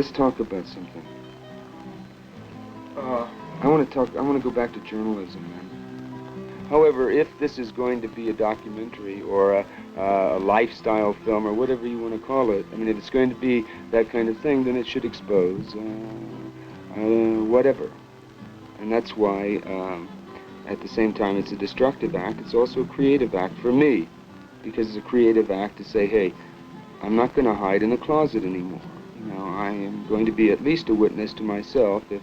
let's talk about something. I want to go back to journalism, man. However, if this is going to be a documentary or a lifestyle film or whatever you want to call it, I mean, if it's going to be that kind of thing, then it should expose whatever. And that's why, at the same time it's a destructive act, it's also a creative act for me. Because it's a creative act to say, hey, I'm not going to hide in the closet anymore. You know, I am going to be at least a witness to myself, if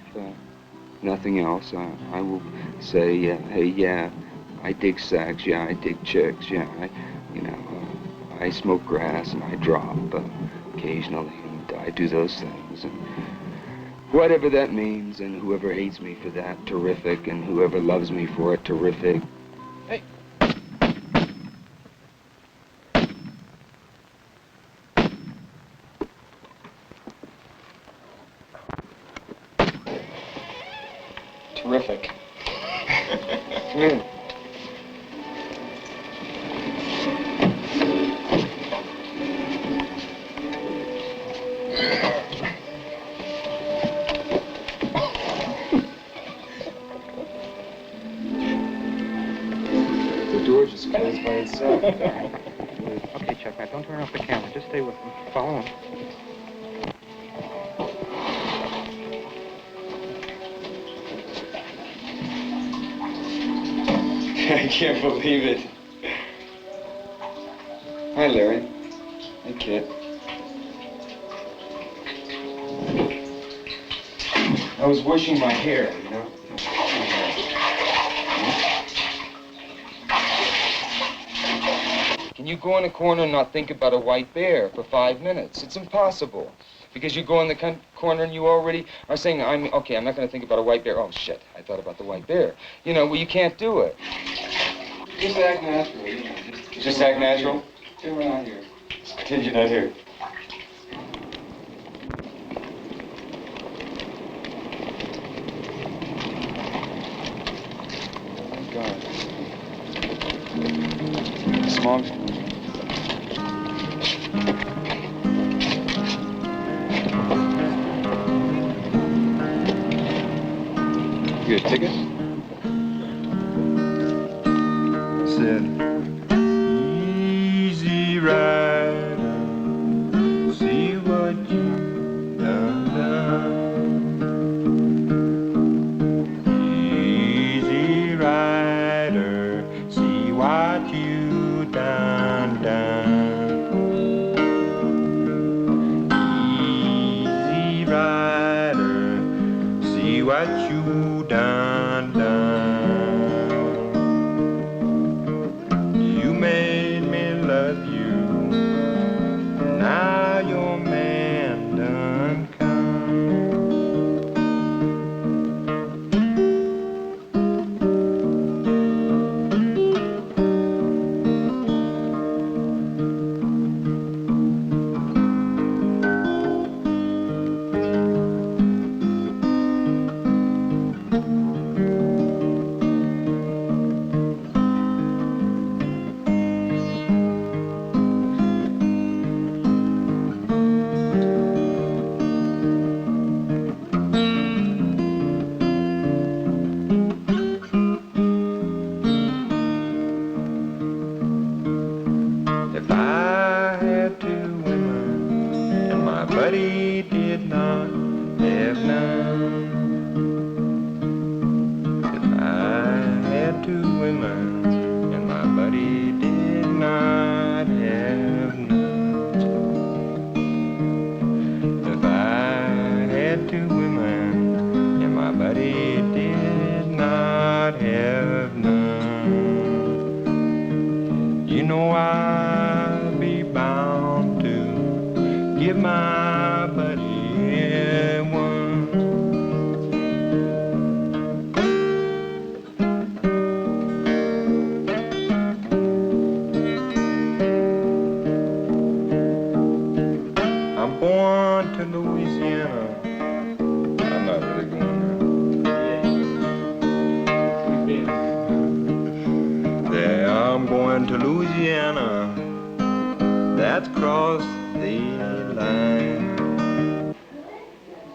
nothing else. I will say, hey, yeah, I dig sex, yeah, I dig chicks, yeah, I smoke grass and I drop occasionally, and I do those things. And whatever that means, and whoever hates me for that, terrific, and whoever loves me for it, terrific. Hey. Terrific. Mm. The door just closed by itself. Okay, Chuck, now don't turn off the camera. Just stay with him. Follow him. I can't believe it. Hi, Larry. Hey, Kit. I was washing my hair, you know. Can you go in a corner and not think about a white bear for 5 minutes? It's impossible. Because you go in the corner and you already are saying, I'm not going to think about a white bear. Oh, shit, I thought about the white bear. You know, well, you can't do it. Just act natural, you know. Just act natural? Pretend we're not here. Just pretend you're not here. Oh, God. Smog's... You get a ticket? Said, easy rider, see what you done. Easy rider, see what you done. Easy rider, see what you done. You made me love you, now your man done come.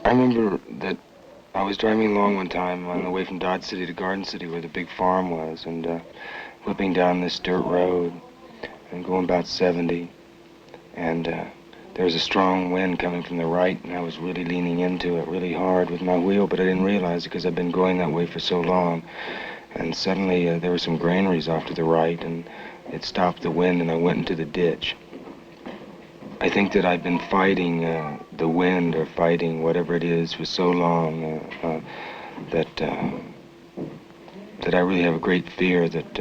I remember that I was driving along one time on the way from Dodge City to Garden City where the big farm was, and whipping down this dirt road and going about 70, and there was a strong wind coming from the right, and I was really leaning into it really hard with my wheel, but I didn't realize it because I'd been going that way for so long. And suddenly there were some granaries off to the right, and it stopped the wind, and I went into the ditch. I think that I've been fighting the wind or fighting whatever it is for so long that I really have a great fear that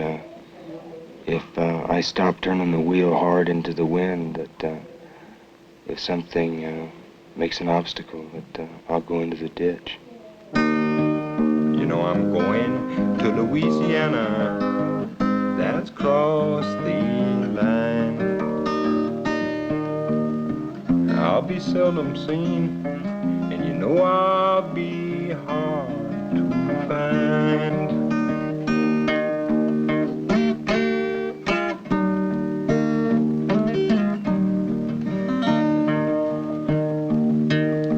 if I stop turning the wheel hard into the wind, that if something makes an obstacle, that I'll go into the ditch. You know I'm going to Louisiana, that's crossed the line. I'll be seldom seen, and you know I'll be hard to find.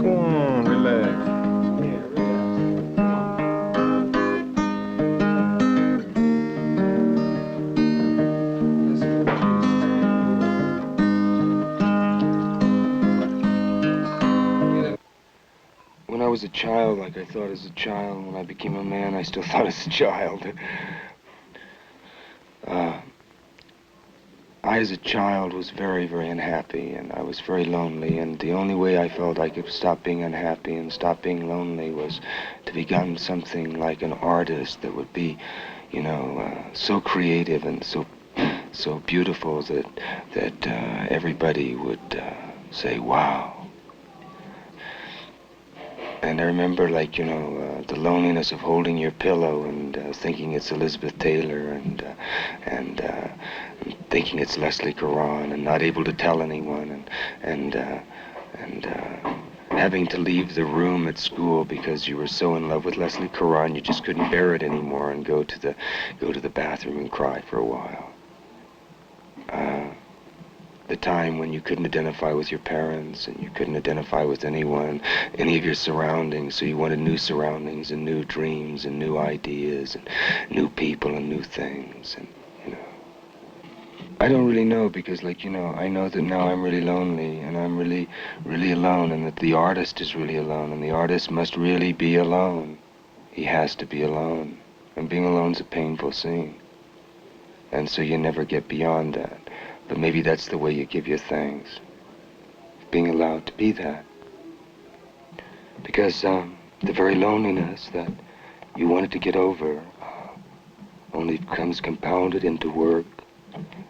Go on, relax. When I was a child, like I thought as a child, when I became a man, I still thought as a child. I, as a child, was very, very unhappy, and I was very lonely, and the only way I felt I could stop being unhappy and stop being lonely was to become something like an artist that would be, you know, so creative and so beautiful that everybody would say, wow. And I remember, like, you know, the loneliness of holding your pillow and thinking it's Elizabeth Taylor and thinking it's Leslie Caron and not able to tell anyone and having to leave the room at school because you were so in love with Leslie Caron you just couldn't bear it anymore and go to the bathroom and cry for a while. The time when you couldn't identify with your parents and you couldn't identify with anyone, any of your surroundings, so you wanted new surroundings and new dreams and new ideas and new people and new things, and, you know. I don't really know because, like, you know, I know that now I'm really lonely and I'm really, really alone, and that the artist is really alone, and the artist must really be alone. He has to be alone, and being alone's a painful scene, and so you never get beyond that. But maybe that's the way you give your things, being allowed to be that. Because the very loneliness that you wanted to get over only becomes compounded into work,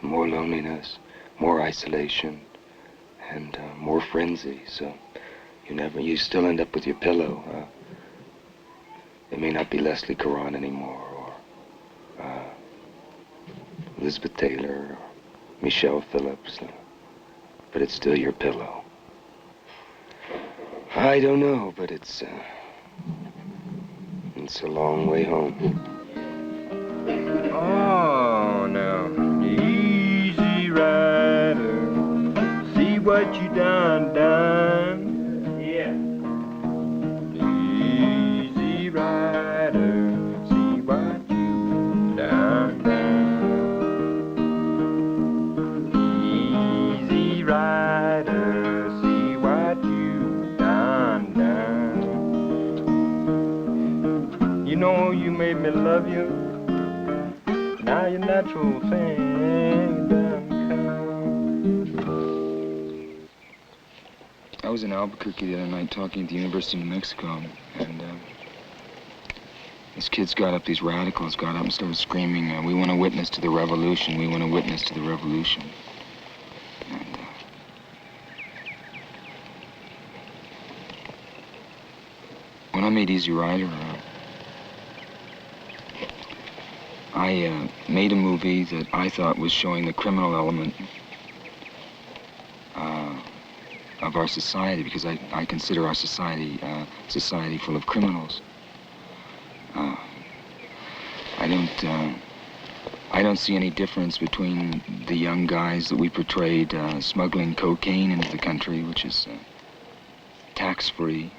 more loneliness, more isolation, and more frenzy. So you still end up with your pillow. It may not be Leslie Caron anymore, or Elizabeth Taylor, or Michelle Phillips, but it's still your pillow. I don't know, but it's a long way home. Oh, now, easy rider, see what you done. Yeah. Easy rider, see what you done. Easy rider, see what you done. You know you made me love you. Now your natural thing done come. I was in Albuquerque the other night talking at the University of New Mexico, and these kids got up, these radicals got up and started screaming, we want to witness to the revolution, we want to witness to the revolution. And when I made Easy Rider, I made a movie that I thought was showing the criminal element of our society, because I consider our society society full of criminals. I don't see any difference between the young guys that we portrayed smuggling cocaine into the country, which is tax-free,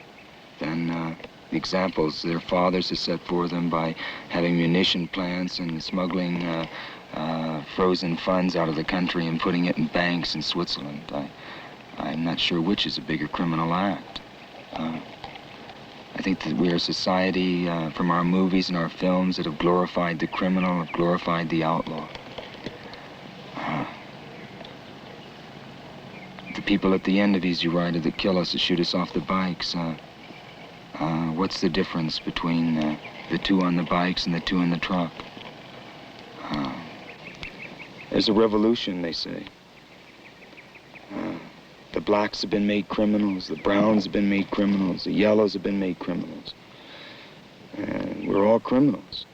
than the examples their fathers have set for them by having munition plants and smuggling frozen funds out of the country and putting it in banks in Switzerland. I'm not sure which is a bigger criminal act. I think that we're a society from our movies and our films that have glorified the criminal, have glorified the outlaw. The people at the end of Easy Rider that kill us, that shoot us off the bikes, what's the difference between the two on the bikes and the two in the truck? There's a revolution, they say. The blacks have been made criminals, the browns have been made criminals, the yellows have been made criminals. And we're all criminals.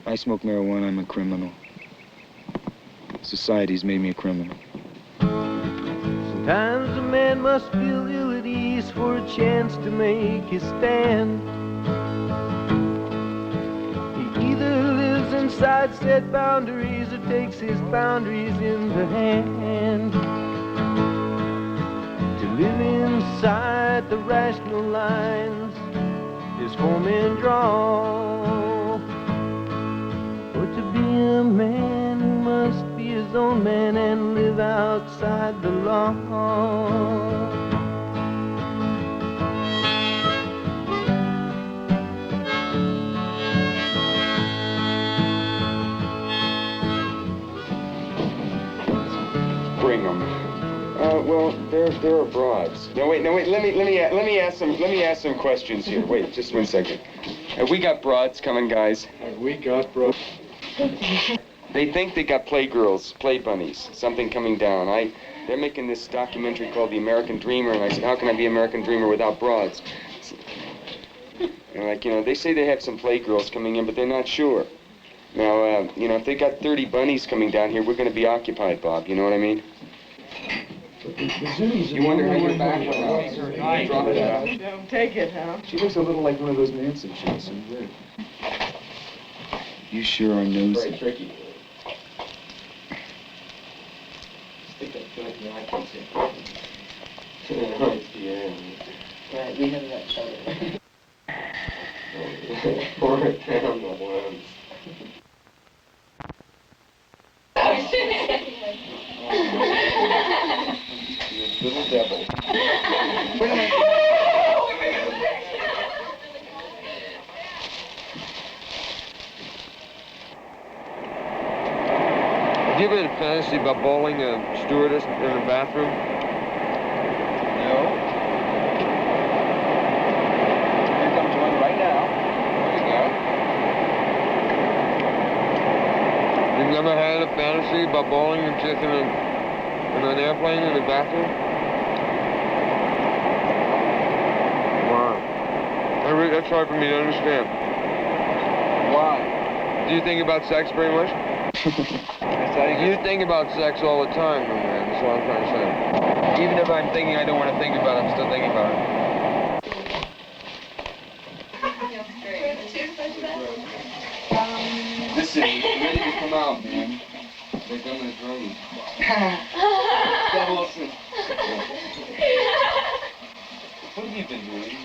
I smoke marijuana, I'm a criminal. Society's made me a criminal. Sometimes a man must feel ill at ease for a chance to make his stand. He either lives inside set boundaries or takes his boundaries in the hand. To live inside the rational lines is for men draw. For to be a man, he must be his own man and live outside the law. Bring them. Well, there are broads. No, wait. Let me ask some questions here. Wait, just 1 second. Have we got broads coming, guys? Have we got broads? They think they got playgirls, play bunnies, something coming down. They're making this documentary called The American Dreamer, and I said, how can I be American Dreamer without broads? And like, you know, they say they have some playgirls coming in, but they're not sure. Now, you know, if they got 30 bunnies coming down here, we're going to be occupied, Bob. You know what I mean? You wonder how your back will drop it out. Don't take it, huh? She looks a little like one of those Manson chicks. You sure are nosy. Very tricky. Stick that joint in your eye, can't see. Right, we have that covered. Pour it down the lens. You little devil. Wait a minute. Have you ever had a fantasy about bowling a stewardess in a bathroom? No. Here comes one right now. There you go. You've never had a fantasy about bowling a chick in an airplane in a bathroom? Wow. That's hard for me to understand. Why? Do you think about sex very much? You think about sex all the time, my man. That's what I'm trying to say. Even if I'm thinking I don't want to think about it, I'm still thinking about it. Listen, ready to come out, man. They're coming to throw me. Devils. What have you been doing?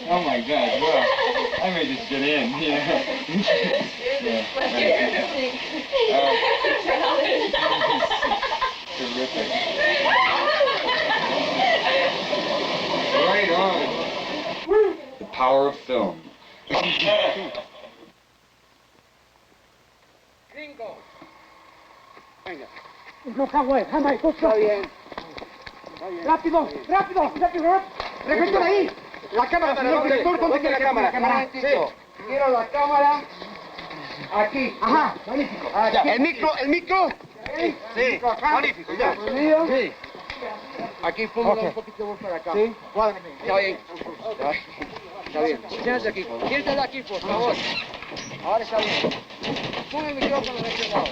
Oh my God, well, I may just get in, yeah. Terrific. Right on. The power of film. No, está bien. Rápido, rápido, rápido. Reflector ahí. La cámara, señor director, ¿dónde quiere la cámara? Sí. Quiero la cámara aquí. Ajá, magnífico. Aquí. El micro. Sí, magnífico, ya. Sí. Aquí póngalo un poquito más para acá. Sí. Cuádrame. Está bien. Está bien. Siéntate aquí. Siéntate aquí, por favor. Ahora está bien. Pon el micrófono de este lado.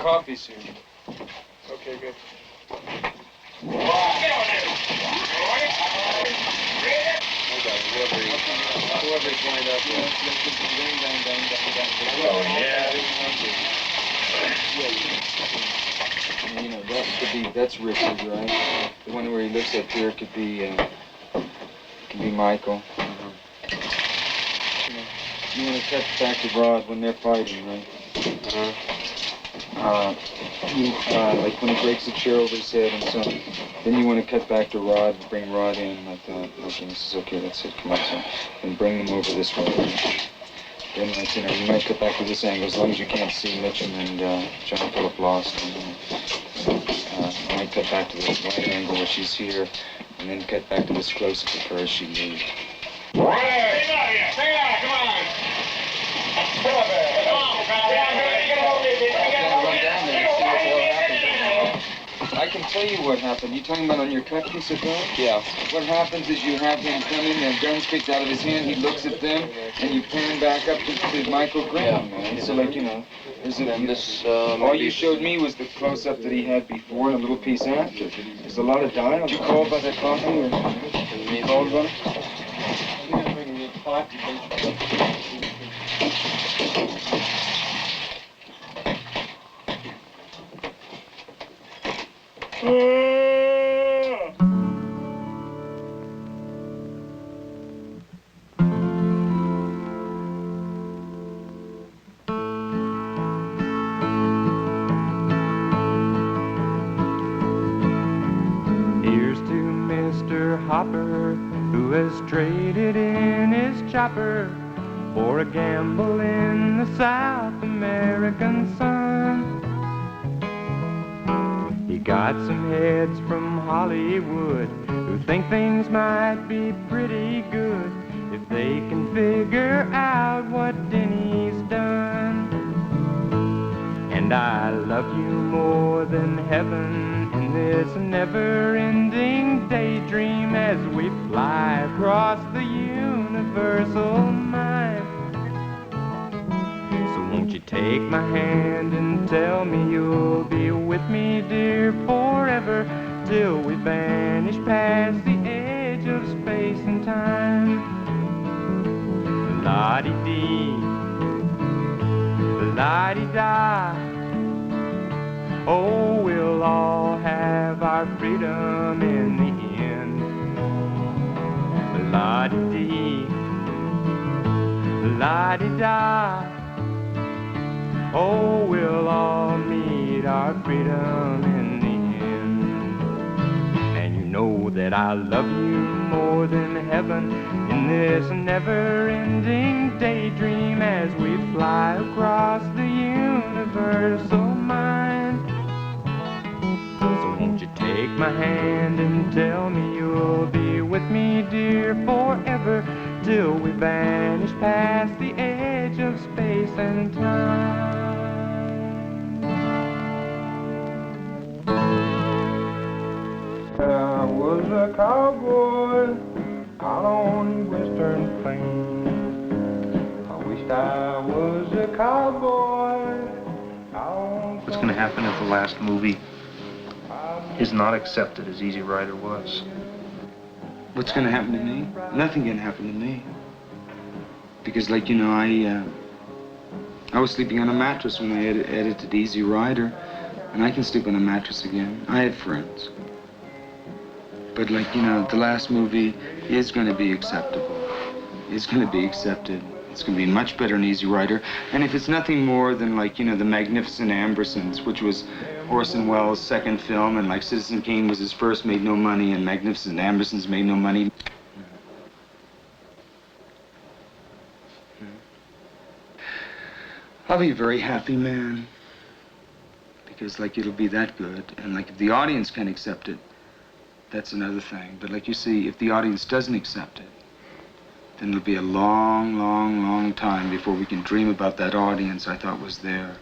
Coffee soon. Okay, good. wind up. You know, that could be, that's Richard, right? The one where he looks up here could be Michael. You want to cut back to Rod when they're fighting, right? Like when he breaks the chair over his head and so on. Then you want to cut back to Rod, bring Rod in like that. Okay, this is okay, that's it, come on, so. And bring them over this way. Then, like, you know, you might cut back to this angle as long as you can't see Mitchum and John Philip Lost. You might cut back to this right angle where she's here, and then cut back to this close-up of her as she leaves. Stay out here! Stay out! Come on! Come on, there! Come on! I can tell you what happened. You talking about on your cut piece of film? Yeah. What happens is you have him come in, and a gun sticks out of his hand, he looks at them, and you pan back up to Michael Graham, man. So, like, you know, is it, This, all you showed me was the close-up that he had before and a little piece after. There's a lot of dialogue. Did you call about that coffee, or you called about it? Here's to Mr. Hopper, who has traded in his chopper for a gamble in the South American sun. He got some heads from Hollywood who think things might be pretty good if they can figure out what Denny's done. And I love you more than heaven in this never-ending daydream as we fly across the universal mind. So won't you take my hand and tell me you'll be with me, dear, forever, till we vanish past the edge of space and time. La-di-dee, la-di-da. Oh, we'll all have our freedom in the end. La-di-dee, la-di-da. Oh, we'll all meet our freedom in the end. And you know that I love you more than heaven in this never-ending daydream as we fly across the universal mind. So won't you take my hand and tell me you'll be with me, dear, forever, till we vanish past the edge of space and time. I was a cowboy out on western plains. I wished I was a cowboy out on... What's going to happen if the last movie is not accepted as Easy Rider was? What's going to happen to me? Nothing can happen to me. Because, like, you know, I was sleeping on a mattress when I edited Easy Rider, and I can sleep on a mattress again. I had friends. But, like, you know, the last movie is going to be acceptable. It's going to be accepted. It's going to be much better than Easy Rider. And if it's nothing more than, like, you know, The Magnificent Ambersons, which was Orson Welles' second film, and, like, Citizen Kane was his first, made no money, and Magnificent Ambersons made no money. I'll be a very happy man. Because, like, it'll be that good. And, like, if the audience can accept it, that's another thing. But, like, you see, if the audience doesn't accept it, then it'll be a long, long, long time before we can dream about that audience I thought was there.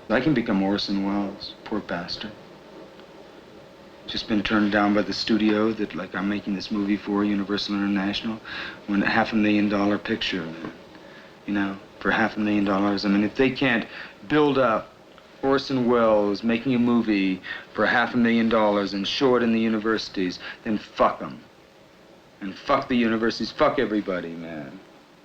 I can become Orson Welles, poor bastard. Just been turned down by the studio that, like, I'm making this movie for, Universal International, when a $500,000 picture, man. You know, for $500,000. I mean, if they can't build up Orson Welles making a movie for $500,000 and show it in the universities, then fuck them. And fuck the universities, fuck everybody, man.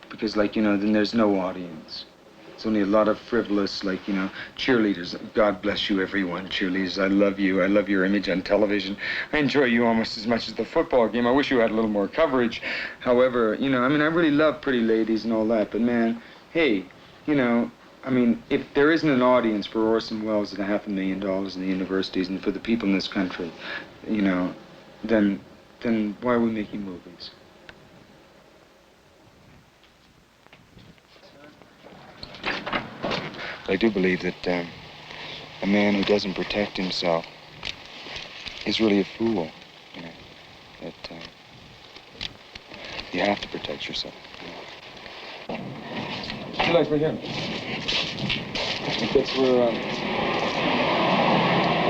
Because, like, you know, then there's no audience. It's only a lot of frivolous, like, you know, cheerleaders. God bless you, everyone, cheerleaders. I love you. I love your image on television. I enjoy you almost as much as the football game. I wish you had a little more coverage. However, you know, I mean, I really love pretty ladies and all that, but, man, hey, you know, I mean, if there isn't an audience for Orson Welles and $500,000 in the universities and for the people in this country, you know, then why are we making movies? I do believe that a man who doesn't protect himself is really a fool. You know, that you have to protect yourself. You like we're here. I think that's where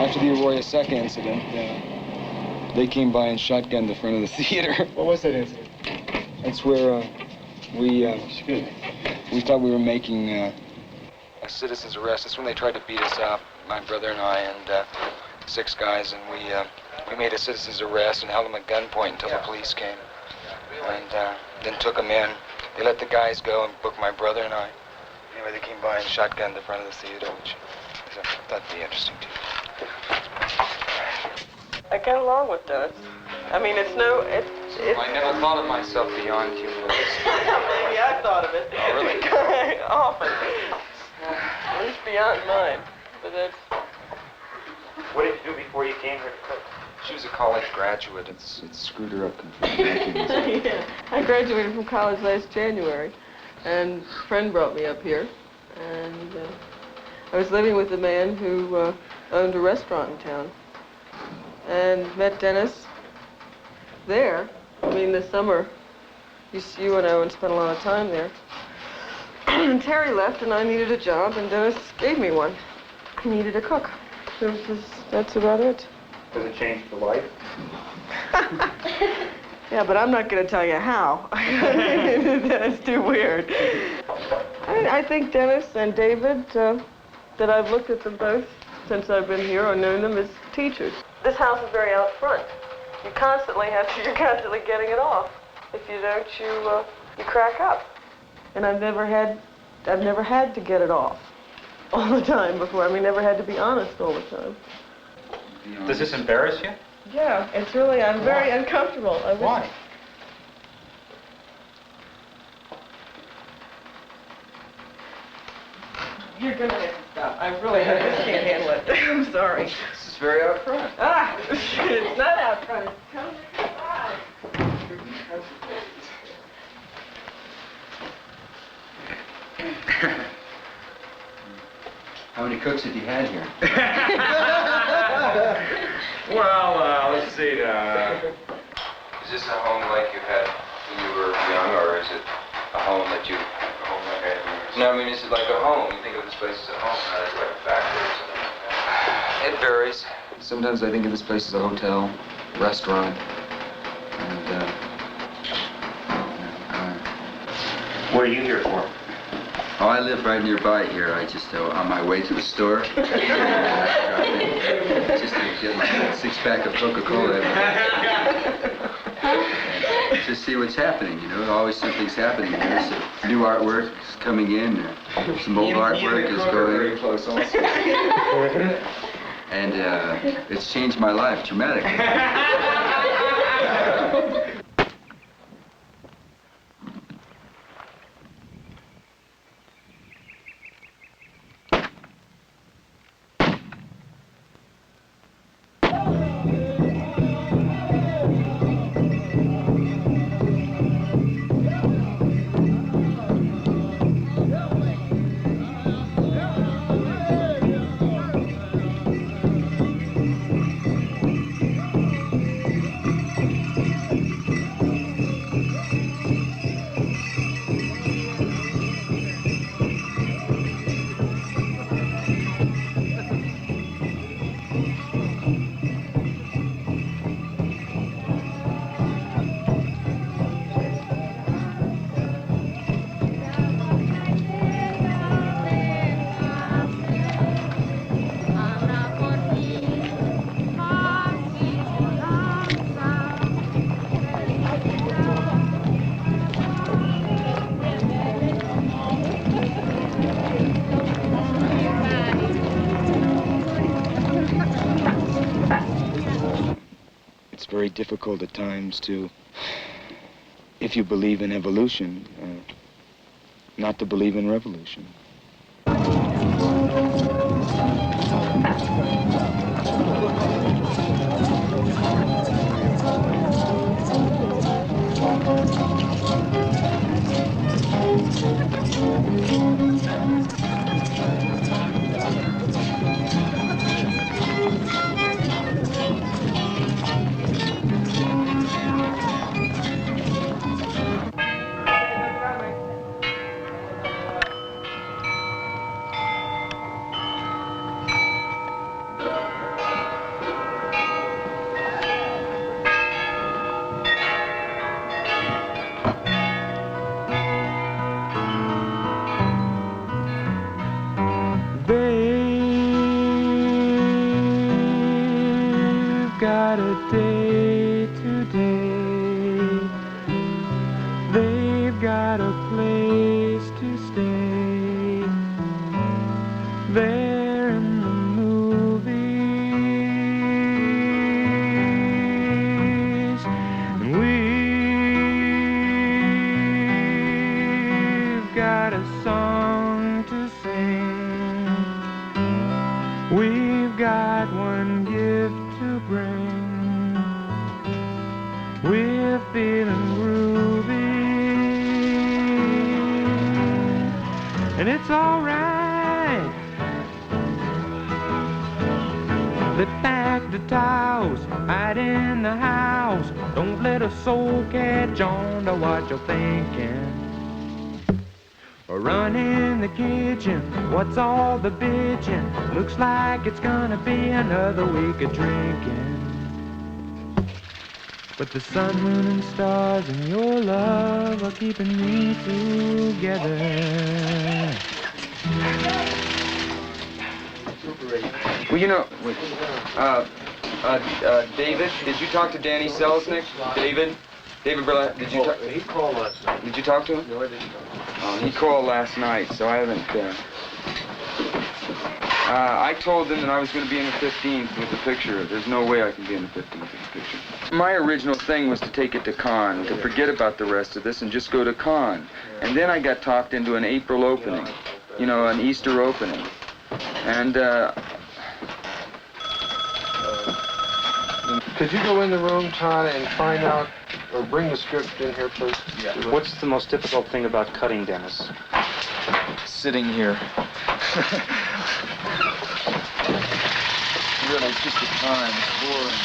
after the Arroyo Seca incident, they came by and shotgunned the front of the theater. What was that incident? That's where we thought we were making a citizen's arrest. That's when they tried to beat us up, my brother and I, and 6 guys, and we made a citizen's arrest and held them at gunpoint until the police came, and then took them in. They let the guys go and booked my brother and I. Anyway, they came by and shotgunned the front of the theater, which I thought would be interesting too. I get along with Dust. I mean, it's I never thought of myself beyond humor. Maybe I've thought of it. Oh, really? Often. At least beyond mine. But that's... What did you do before you came here to cook? She was a college graduate. It's screwed her up completely. Yeah. I graduated from college last January, and a friend brought me up here, and I was living with a man who owned a restaurant in town, and met Dennis there. I mean, this summer, you and Owen spent a lot of time there. And Terry left, and I needed a job, and Dennis gave me one. I needed a cook. That's about it. Does it change the life? Yeah, but I'm not going to tell you how. That's too weird. I think Dennis and David, that I've looked at them both since I've been here or known them as teachers. This house is very out front. You're constantly getting it off. If you don't, you crack up. And I've never had to get it off all the time before. I mean, never had to be honest all the time. Does this embarrass you? Yeah, it's really, I'm very uncomfortable. Why? You're gonna have to stop. I just can't handle it. I'm sorry. This is very out front. Ah, it's not out front. It's totally outside. How many cooks have you had here? Well, let's see. Is this a home like you had when you were young, or is it a home that you... No, I mean, is it like a home? You think of this place as a home, not as like a factory or something like that? It varies. Sometimes I think of this place as a hotel, restaurant, and What are you here for? Oh, I live right nearby here. I just, on my way to the store, just to get my 6-pack of Coca-Cola. Just see what's happening, you know. Always something's happening here. Some new artwork is coming in. Some old artwork is going. Very close also. And it's changed my life dramatically. very difficult at times to, if you believe in evolution, not to believe in revolution. What's all the bitching? Looks like it's gonna be another week of drinking. But the sun, moon, and stars and your love are keeping me together. Well, you know, David, did you talk to Danny Selznick? David, did you talk? He called last night. Did you talk to him? No, I didn't. He called last night, so I haven't. I told them that I was going to be in the 15th with the picture. There's no way I can be in the 15th with the picture. My original thing was to take it to Cannes, to forget about the rest of this and just go to Cannes. And then I got talked into an April opening, you know, an Easter opening. And, Could you go in the room, Todd, and find out, or bring the script in here, please? Yeah. What's the most difficult thing about cutting, Dennis? Sitting here. Really, it's just the time. It's boring.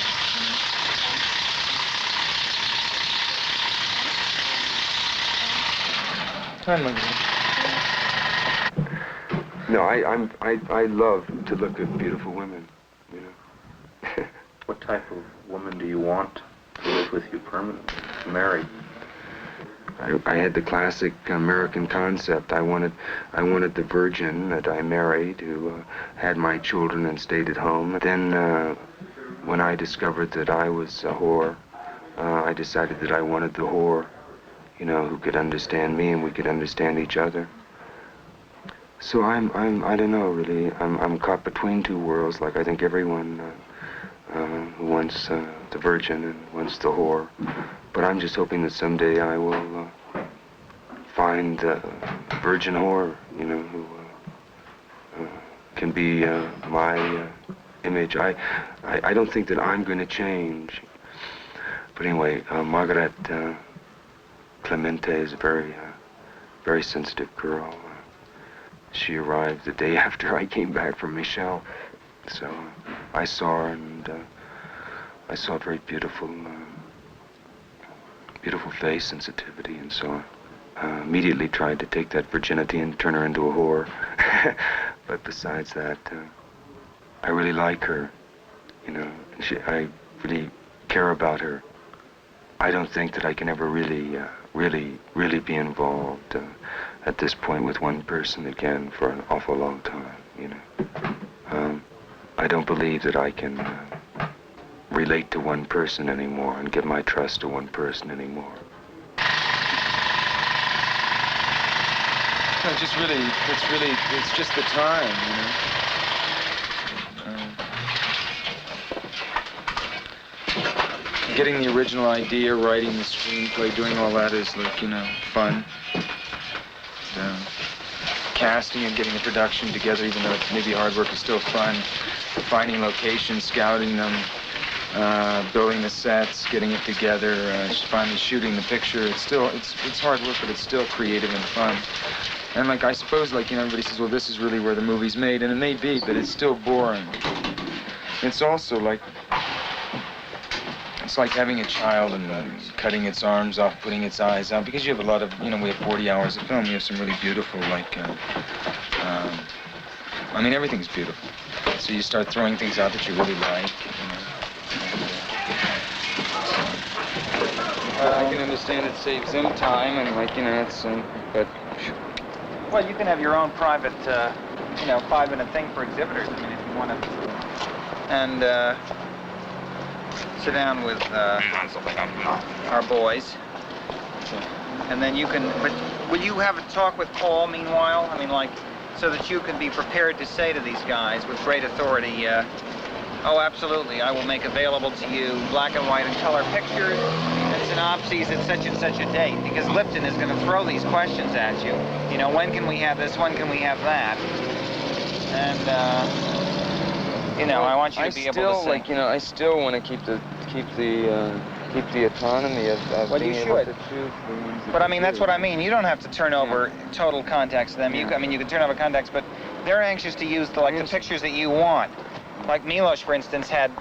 No, I love to look at beautiful women, you know. What type of woman do you want to live with you permanently, married? I had the classic American concept. I wanted the virgin that I married, who had my children and stayed at home. Then, when I discovered that I was a whore, I decided that I wanted the whore, you know, who could understand me and we could understand each other. So I don't know, really. I'm caught between two worlds, like I think everyone who wants the virgin and wants the whore. But I'm just hoping that someday I will find the virgin whore, you know, who can be my image. I don't think that I'm going to change. But anyway, Margaret Clemente is a very sensitive girl. She arrived the day after I came back from Michel. So I saw her, and I saw a very beautiful face, sensitivity, and so on. Immediately tried to take that virginity and turn her into a whore. But besides that, I really like her, you know. I really care about her. I don't think that I can ever really be involved at this point with one person again for an awful long time, you know. I don't believe that I can relate to one person anymore and give my trust to one person anymore. No, it's just the time, you know. getting the original idea, writing the screenplay, doing all that is like, you know, fun. Casting and getting the production together, even though it's maybe hard work, is still fun. Finding locations, scouting them, building the sets, getting it together, finally shooting the picture. It's hard work, but it's still creative and fun. And like, I suppose, like, you know, everybody says, well, this is really where the movie's made, and it may be, but it's still boring. It's also like, it's like having a child and cutting its arms off, putting its eyes out, because you have a lot of, you know, we have 40 hours of film. We have some really beautiful, like, I mean, everything's beautiful. So you start throwing things out that you really like, you know. I can understand it saves them time, and like, you know, it's, but... Well, you can have your own private, you know, 5-minute thing for exhibitors, I mean, if you want to. And, sit down with our boys, and then you can, but will you have a talk with Paul meanwhile? I mean, like, so that you can be prepared to say to these guys with great authority, oh, absolutely, I will make available to you black and white and color pictures and synopses at such and such a date, because Lipton is going to throw these questions at you. You know, when can we have this, when can we have that? And, you know, I want you to be able to say... like, you know, I still want to keep the autonomy of being able to choose the ones that But I mean, that's what I mean. You don't have to turn over total contacts to them. Yeah. I mean, you can turn over contacts, but they're anxious to use the pictures that you want. Like Milos, for instance, had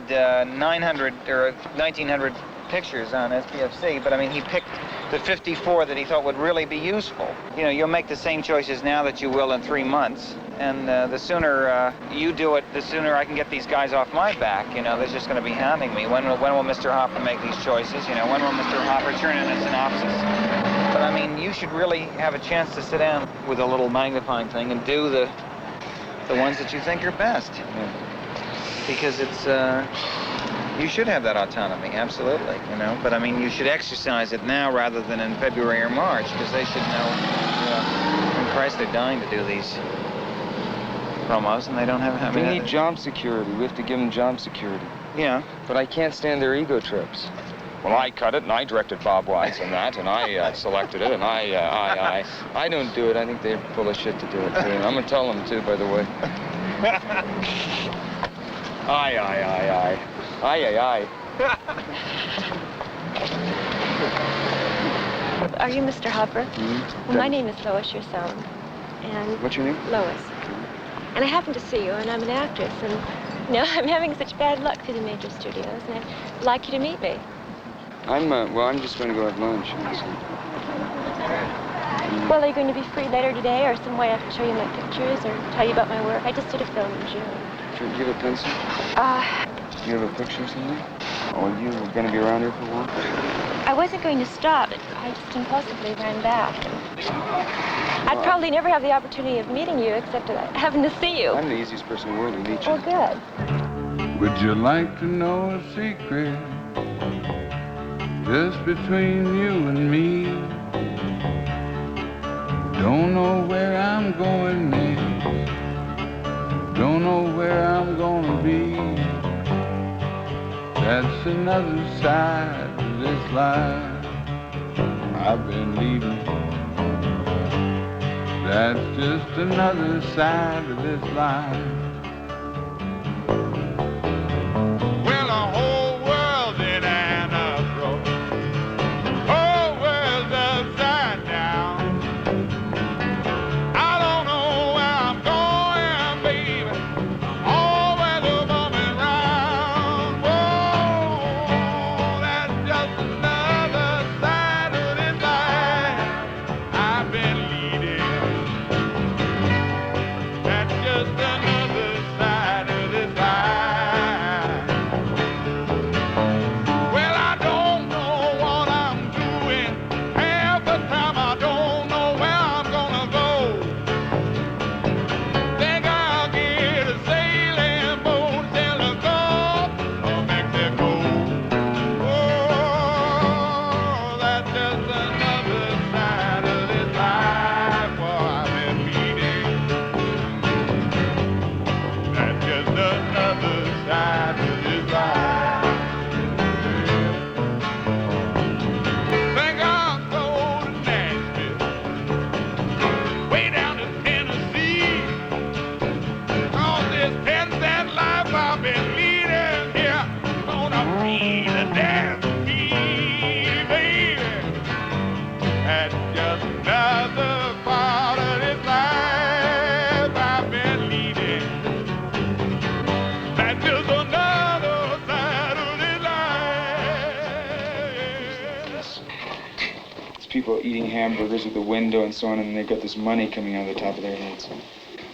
900 or 1,900 pictures on SPFC, but I mean, he picked the 54 that he thought would really be useful. You know, you'll make the same choices now that you will in 3 months. And the sooner you do it, the sooner I can get these guys off my back. You know, they're just going to be hounding me. When will Mr. Hopper make these choices? You know, when will Mr. Hopper turn in a synopsis? But I mean, you should really have a chance to sit down with a little magnifying thing and do the ones that you think are best. Yeah. Because it's, you should have that autonomy, absolutely, you know. But I mean, you should exercise it now rather than in February or March, because they should know, in Christ, they're dying to do these promos, and they don't have... They need job security. We have to give them job security. Yeah. But I can't stand their ego trips. Well, I cut it, and I directed Bob Wise and that, and I selected it, and I don't do it. I think they're full of shit to do it, too. And I'm going to tell them, too, by the way. Aye. Are you Mr. Hopper? Mm-hmm. Well, my name is Lois, your son. And what's your name? Lois. And I happened to see you, and I'm an actress, and, you know, I'm having such bad luck through the major studios, and I'd like you to meet me. I'm just going to go have lunch. Well, are you going to be free later today, or some way I can show you my pictures, or tell you about my work? I just did a film in June. Do you have a pencil? Do you have a picture or something? Or you were going to be around here for a while? I wasn't going to stop. I just impulsively ran back. I'd probably never have the opportunity of meeting you except having to see you. I'm the easiest person in the world to meet you. Oh, good. Would you like to know a secret just between you and me? Don't know where I'm going next. Don't know where I'm gonna be. That's another side of this life I've been leading. That's just another side of this life. Well, the whole world's in an uproar. Whole world's upside down. I don't know where I'm going, baby. All weather bumping round. Whoa, that's just another side of this life I've been leading. That's just another people eating hamburgers at the window and so on, and they've got this money coming out of the top of their heads.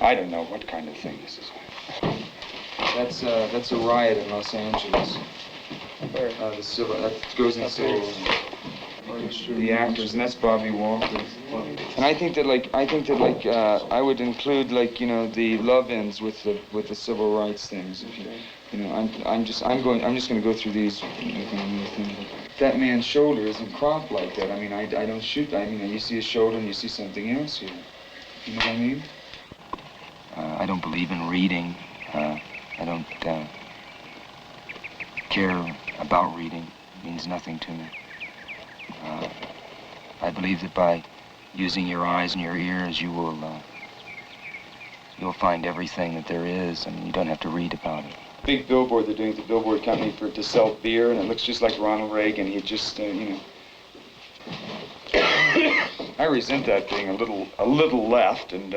I don't know what kind of thing this is. That's a riot in Los Angeles. The civil, that goes in civil. The actors, and that's Bobby Walker. And I think that I would include the love-ins with the civil rights things. If I'm just going to go through these. That man's shoulder isn't cropped like that. I mean, I don't shoot. I mean, you see his shoulder and you see something else here. You know what I mean? I don't believe in reading. I don't care about reading. It means nothing to me. I believe that by using your eyes and your ears, you'll find everything that there is, and you don't have to read about it. Big billboard they're doing at the billboard company to sell beer, and it looks just like Ronald Reagan. He just, I resent that being a little left, and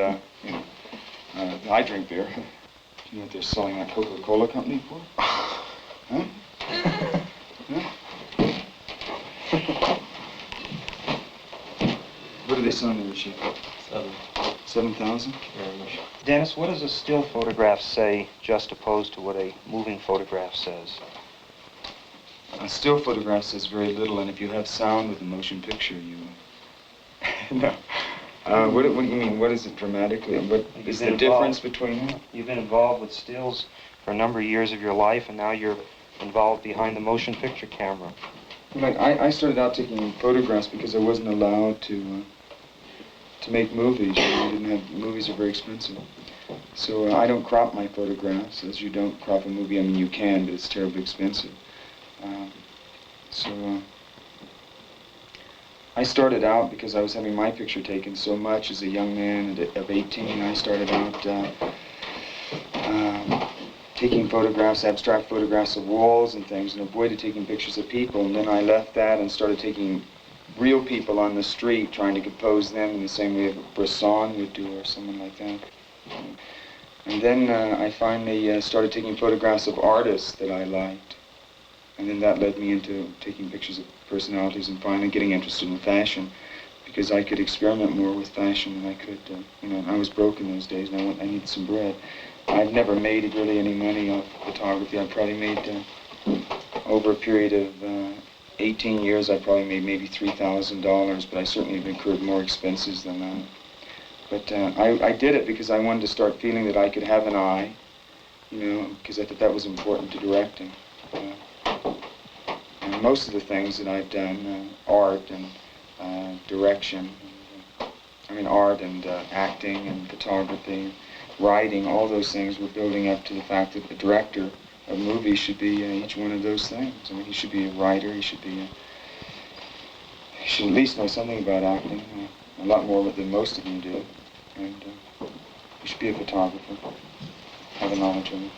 I drink beer. Do you know what they're selling that Coca-Cola company for? Huh? What are they selling the machine? 7,000? Very much. Dennis, what does a still photograph say just opposed to what a moving photograph says? A still photograph says very little, and if you have sound with a motion picture, you... No. What do you mean? What is it dramatically? What is the difference between them? You've been involved with stills for a number of years of your life, and now you're involved behind the motion picture camera. Like, I started out taking photographs because I wasn't allowed to make movies. Movies are very expensive. So I don't crop my photographs, as you don't crop a movie. I mean, you can, but it's terribly expensive. I started out because I was having my picture taken so much as a young man of 18. I started out taking photographs, abstract photographs of walls and things, and avoided taking pictures of people. And then I left that and started taking real people on the street, trying to compose them in the same way Bresson would do, or someone like that. And then I finally started taking photographs of artists that I liked. And then that led me into taking pictures of personalities and finally getting interested in fashion, because I could experiment more with fashion than I could, I was broke in those days and I needed some bread. I've never made really any money off photography. I probably made, over a period of 18 years, I probably made maybe $3,000, but I certainly have incurred more expenses than that. But I did it because I wanted to start feeling that I could have an eye, because I thought that was important to directing. And most of the things that I've done, art and direction, art and acting and photography, writing, all those things were building up to the fact that the director of movies should be each one of those things. I mean, he should be a writer, he should at least know something about acting, a lot more than most of them do. And he should be a photographer, have a knowledge of it.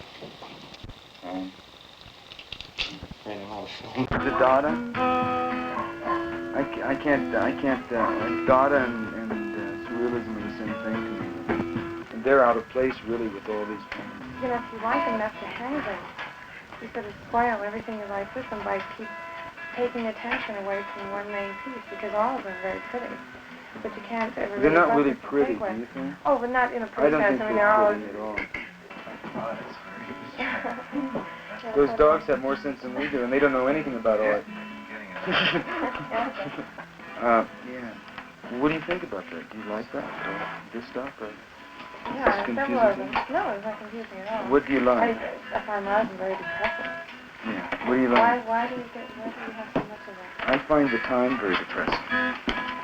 The Dada? I can't, Dada and surrealism are the same thing to me. And they're out of place, really, with all these things. If you like them enough to hang them, you sort of spoil everything you like with them by taking attention away from one main piece, because all of them are very pretty. But you can't ever They're not really pretty, do you think? Oh, but not in a pretty sense. I mean, they're all... at all. Those dogs have more sense than we do, and they don't know anything about art. What do you think about that? Do you like that? This stuff? Or Yeah, several of them. No, it's not confusing at all. What do you like? I find a lot of them very depressing. Yeah. What do you like? Why do you have so much of that? I find the time very depressing.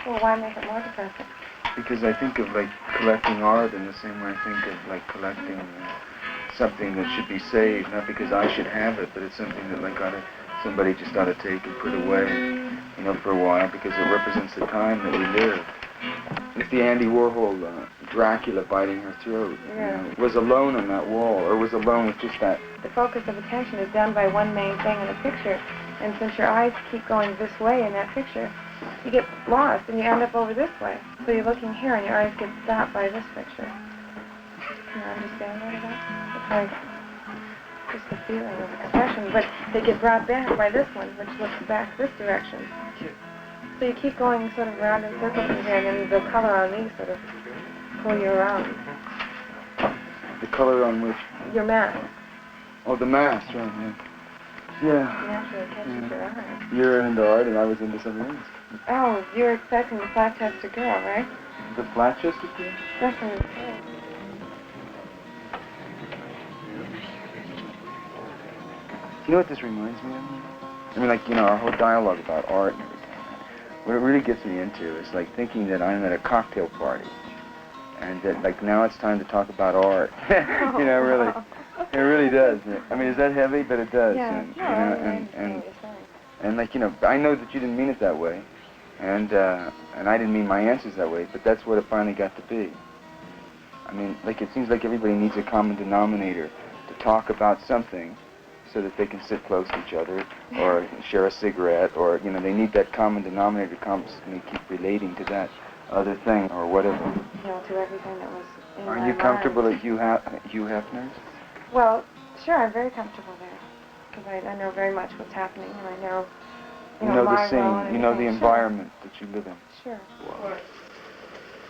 Well, why make it more depressing? Because I think of collecting art in the same way I think of collecting something that should be saved, not because I should have it, but it's something that somebody just ought to take and put away, for a while, because it represents the time that we live. If the Andy Warhol Dracula biting her throat was alone on that wall, or was alone with just that. The focus of attention is done by one main thing in a picture, and since your eyes keep going this way in that picture, you get lost and you end up over this way. So you're looking here and your eyes get stopped by this picture. Can you understand that at all? It's like just the feeling of expression, but they get brought back by this one, which looks back this direction. So you keep going sort of around in circles in here, and then the color on these sort of pull you around. The color on which? Your mask. Oh, the mask, right, yeah. Yeah. Naturally catches your eye. You're into art and I was into something else. Oh, you're expecting the flat-chested girl, right? The flat-chested girl? That's what it is. You know what this reminds me of? I mean, like, you know, our whole dialogue about art and everything. What it really gets me into is, like, thinking that I'm at a cocktail party. And that, like, now it's time to talk about art. You know, really. It really does. I mean, is that heavy? But it does. Yeah, And, you know, and, like, you know, I know that you didn't mean it that way. And I didn't mean my answers that way, but that's what it finally got to be. I mean, like, it seems like everybody needs a common denominator to talk about something so that they can sit close to each other or share a cigarette, or, you know, they need that common denominator to constantly keep relating to that other thing or whatever. You know, to everything that was in my Are you mind. comfortable at Hugh Hefner's? Well, sure, I'm very comfortable there, because I know very much what's happening, and I know, You know my the scene, role and you know the everything. environment that you live in. Sure.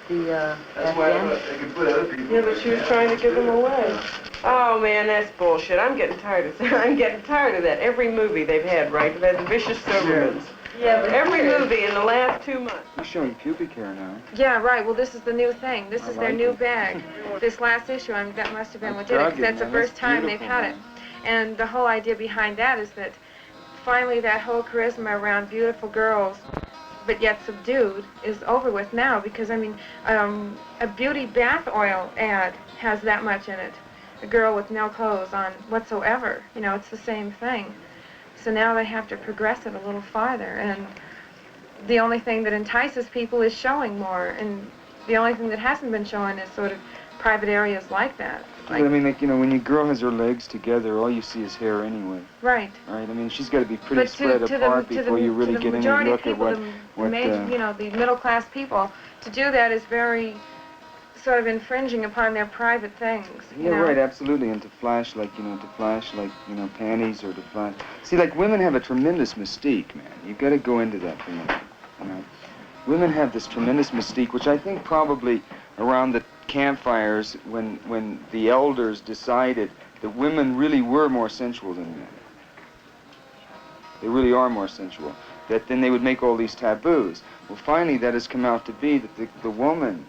The, That's why I can put other people. Yeah, but she was trying to give them away. Oh man, that's bullshit. I'm getting tired of that. Every movie they've had, right? They've had the Vicious Dobermans. Yeah, but every movie in the last 2 months. You're showing pubic hair now. Yeah, right. Well, this is the new thing. This is their like new it. bag. This last issue, I mean, that must have been what That's did it, 'cause rugged, that's the man. first That's time they've beautiful, had it. And the whole idea behind that is that finally that whole charisma around beautiful girls, but yet subdued, is over with now, because, I mean, a beauty bath oil ad has that much in it. A girl with no clothes on whatsoever. You know, it's the same thing. So now they have to progress it a little farther, and the only thing that entices people is showing more, and the only thing that hasn't been shown is sort of private areas like that. But I mean, like, you know, when your girl has her legs together, all you see is hair anyway. Right. Right? I mean, she's got to be pretty But spread apart before you really get any majority look of at people, what you know, the middle-class people, to do that is very sort of infringing upon their private things. Yeah, you know? right, absolutely, and to flash like, you know, panties, or to flash. See, like, women have a tremendous mystique, man. You've got to go into that for a minute, you know. Women have this tremendous mystique, which I think probably around the campfires when the elders decided that women really were more sensual than men. They really are more sensual. That then they would make all these taboos. Well, finally, that has come out to be that the woman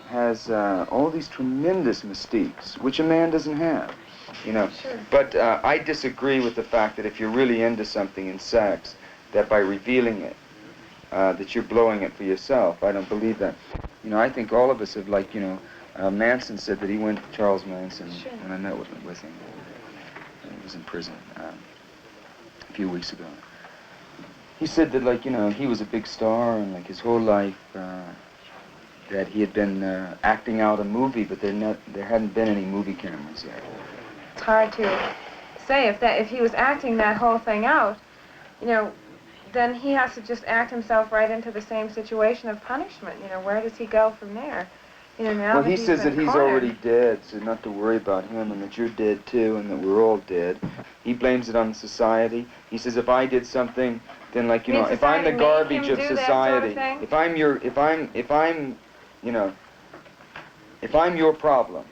has all these tremendous mystiques, which a man doesn't have, you know. Sure. But I disagree with the fact that if you're really into something in sex, that by revealing it, that you're blowing it for yourself. I don't believe that. You know, I think all of us have, like, you know, Manson said that he went to Charles Manson, Sure. and I met with him. He was in prison a few weeks ago. He said that, like, you know, he was a big star, and, like, his whole life, that he had been acting out a movie, but there hadn't been any movie cameras yet. It's hard to say if he was acting that whole thing out, you know, then he has to just act himself right into the same situation of punishment. You know, where does he go from there? You know, now Well, that he says that been he's cornered. already dead, so not to worry about him, and that you're dead too, and that we're all dead. He blames it on society. He says if I did something, then, like, you know, if I'm the garbage of society, if I'm you know, if I'm your problem,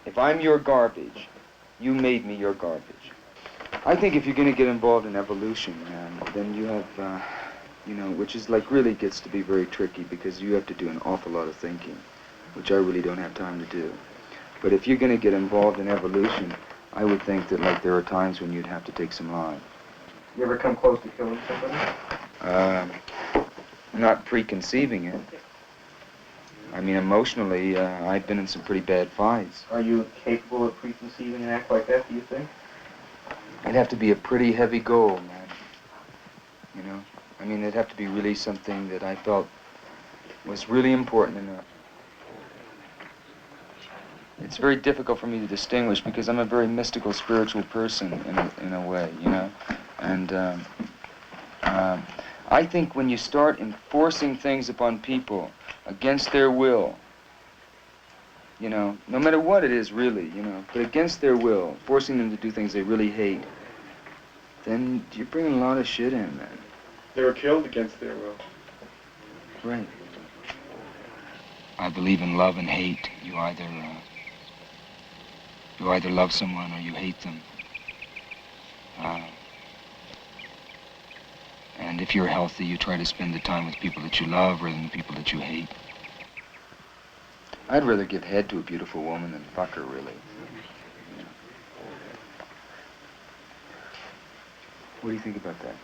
if I'm your garbage, you made me your garbage. I think if you're going to get involved in evolution, then you have, you know, which is, like, really gets to be very tricky, because you have to do an awful lot of thinking, which I really don't have time to do. But if you're going to get involved in evolution, I would think that, like, there are times when you'd have to take some lives. You ever come close to killing somebody? Not preconceiving it. I mean, emotionally, I've been in some pretty bad fights. Are you capable of preconceiving an act like that, do you think? It'd have to be a pretty heavy goal, man. You know? I mean, it'd have to be really something that I felt was really important enough. It's very difficult for me to distinguish, because I'm a very mystical, spiritual person in a way, you know? And I think when you start enforcing things upon people against their will, you know, no matter what it is really, you know, but against their will, forcing them to do things they really hate, then you're bringing a lot of shit in, man. They were killed against their will. Right. I believe in love and hate. You either love someone or you hate them. And if you're healthy, you try to spend the time with people that you love rather than the people that you hate. I'd rather give head to a beautiful woman than fuck her, really. Yeah. What do you think about that?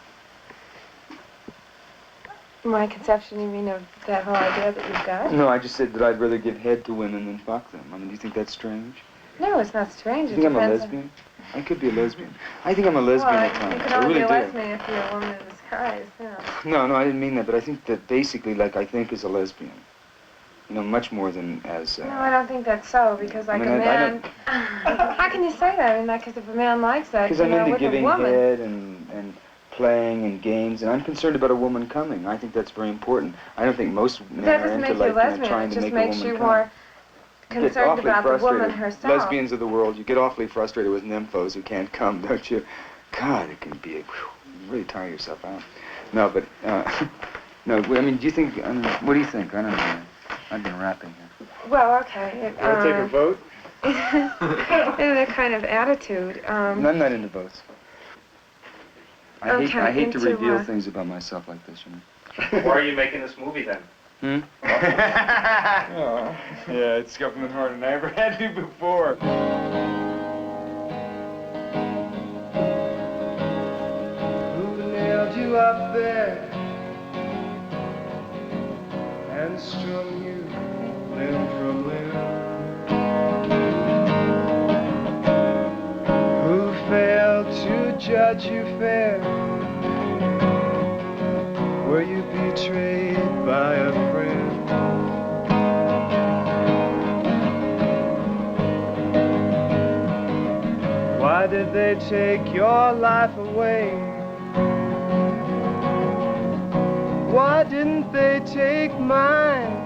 My conception, you mean, of that whole idea that you've got? No, I just said that I'd rather give head to women than fuck them. I mean, do you think that's strange? No, it's not strange. Do you think I'm a lesbian? I could be a lesbian. I think I'm a lesbian at times. You could I only really be a do. lesbian if you're a woman in disguise, yeah. No, I didn't mean that, but I think that basically, like, I think as a lesbian. You know, much more than as... No, I don't think that's so, because like I mean, a man... How can you say that? I mean, because if a man likes that, because you I'm know, into with giving a woman... head and playing and games, and I'm concerned about a woman coming. I think that's very important. I don't think most men That are doesn't into, make you like, a lesbian, trying it to just make a makes woman you come. more You get concerned awfully about the woman frustrated. herself. Lesbians of the world, you get awfully frustrated with nymphos who can't come, don't you? God, it can be you really tire yourself out. No, but no. I mean, do you think? I mean, what do you think? I don't know. I've been rapping here. Well, okay. Want to take a vote? In that kind of attitude. No, I'm not into votes. I hate to reveal things about myself like this, you know. Why are you making this movie then? Oh. Yeah, it's government harder than I ever had to before. Who nailed you up there and strung you limb from limb? Who failed to judge you fair? Were you betrayed by a friend? Why did they take your life away? Why didn't they take mine?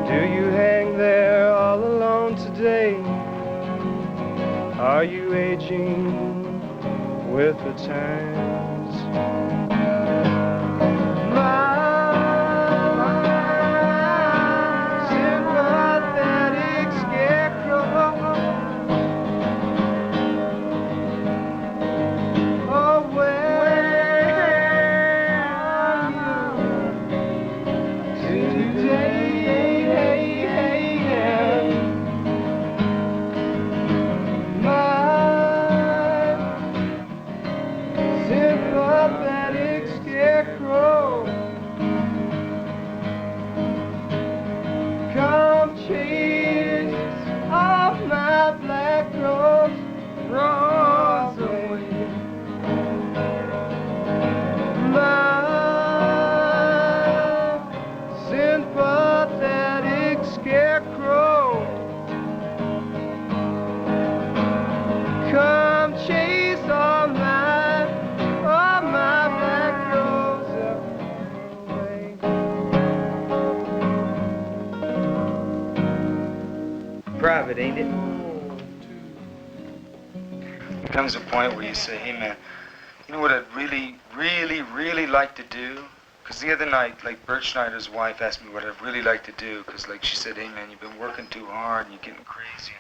Do you hang there all alone today? Are you aging with the times? Sympathetic scarecrow. Oh, where are you today? My sympathetic scarecrow, come chase off my black rose, rose away. My sympathetic scarecrow, come chase all my black roses away. Private, ain't it? There comes a point where you say, hey man, you know what I'd really like to do? Because the other night, like, Bert Schneider's wife asked me what I'd really like to do, because, like, she said, hey man, you've been working too hard and you're getting crazy.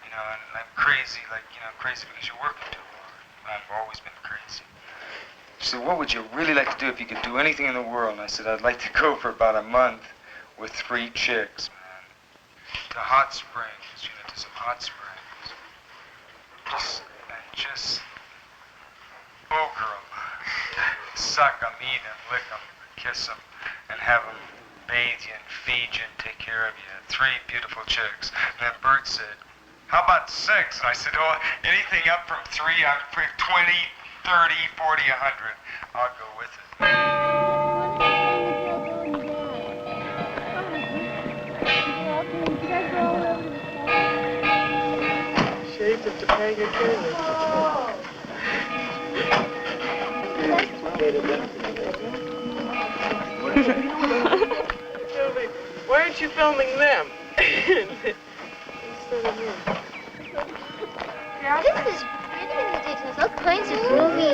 You know, and I'm crazy, like, you know, crazy because you're working too hard. I've always been crazy. She said, what would you really like to do if you could do anything in the world? And I said, I'd like to go for about a month with 3 chicks, man. To hot springs, you know, to some hot springs. Just ogre them. Suck them, eat them, lick them, kiss them, and have them bathe you and feed you and take care of you. 3 beautiful chicks. And then Bert said, how about 6? And I said, oh, anything up from 3, I'm 20, 30, 40, 100. I'll go with it. Shaved it to pay your curly. Why aren't you filming them? Instead of me. This is really ridiculous. All kinds of groovy,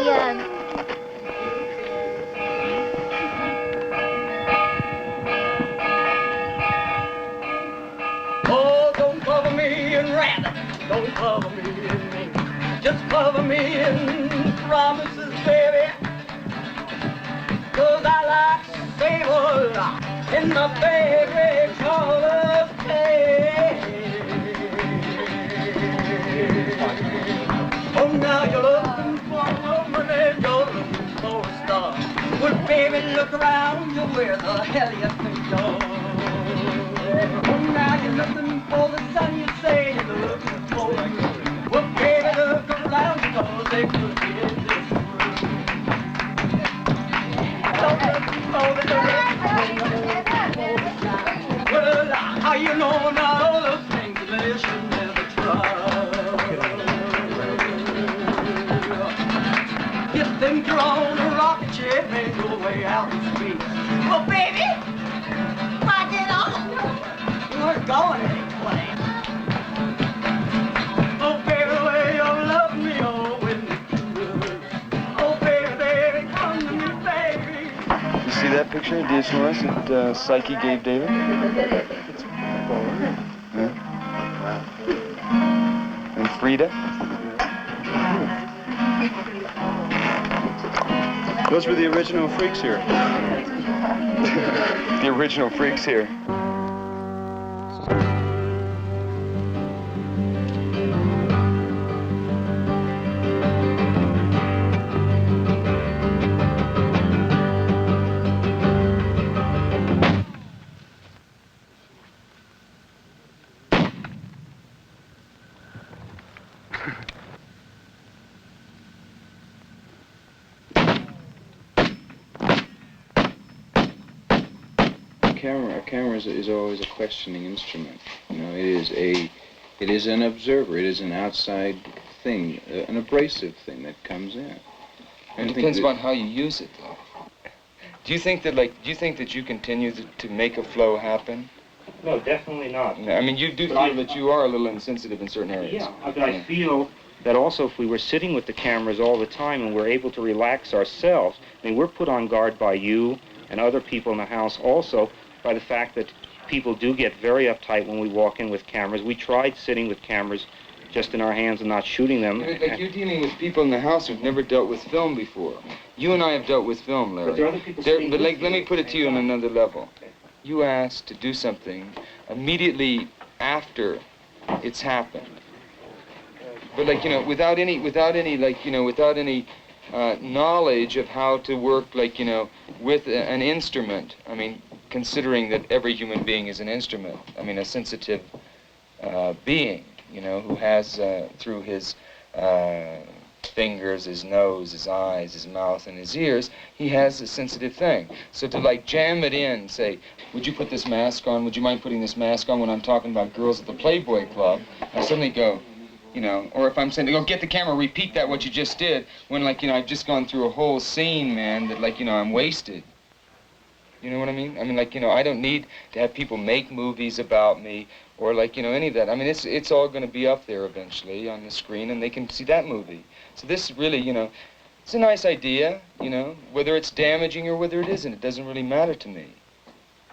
cover me in promises, baby. 'Cause I like sable in my favorite color pale. Oh, now you're looking for a woman and you're looking for a star. Well, baby, look around you, where the hell you think you're? Oh, now you're looking for the sun, you say you're looking for a girl. Well, baby, look around you, 'cause they could be in this world. Don't look for the direct. Well, how you know now all the things that you should never try? You think you're on a rocket ship and go way out in space. Well, baby, rock it on. You aren't going anywhere. Oh, baby, the way you're loving me, oh, with me good. Oh, baby, baby, come to me, baby. You see that picture, D.S. Norris, that Psyche gave David? Yeah. And Frida? Those were the original freaks here. The original freaks here. A camera is always a questioning instrument. You know, it is an observer. It is an outside thing, an abrasive thing that comes in. It depends on how you use it, though. Do you think that you continue to make a flow happen? No, definitely not. I mean, you do feel that you are a little insensitive in certain areas. Yeah, but I feel that also if we were sitting with the cameras all the time and we're able to relax ourselves, I mean, we're put on guard by you and other people in the house also by the fact that people do get very uptight when we walk in with cameras. We tried sitting with cameras just in our hands and not shooting them. Like you're dealing with people in the house who've never dealt with film before. You and I have dealt with film, Larry. But there are other people But like, let me put it to you on another level. You asked to do something immediately after it's happened. But like, you know, without any knowledge of how to work, like, you know, with an instrument. I mean, considering that every human being is an instrument. I mean, a sensitive being, you know, who has through his fingers, his nose, his eyes, his mouth, and his ears, he has a sensitive thing. So to like jam it in, say, would you put this mask on? Would you mind putting this mask on when I'm talking about girls at the Playboy Club? I suddenly go, you know, or if I'm saying, go get the camera, repeat that what you just did, when like, you know, I've just gone through a whole scene, man, that like, you know, I'm wasted. You know what I mean? I mean, like, you know, I don't need to have people make movies about me or like, you know, any of that. I mean, it's all going to be up there eventually on the screen and they can see that movie. So this really, you know, it's a nice idea, you know, whether it's damaging or whether it isn't, it doesn't really matter to me.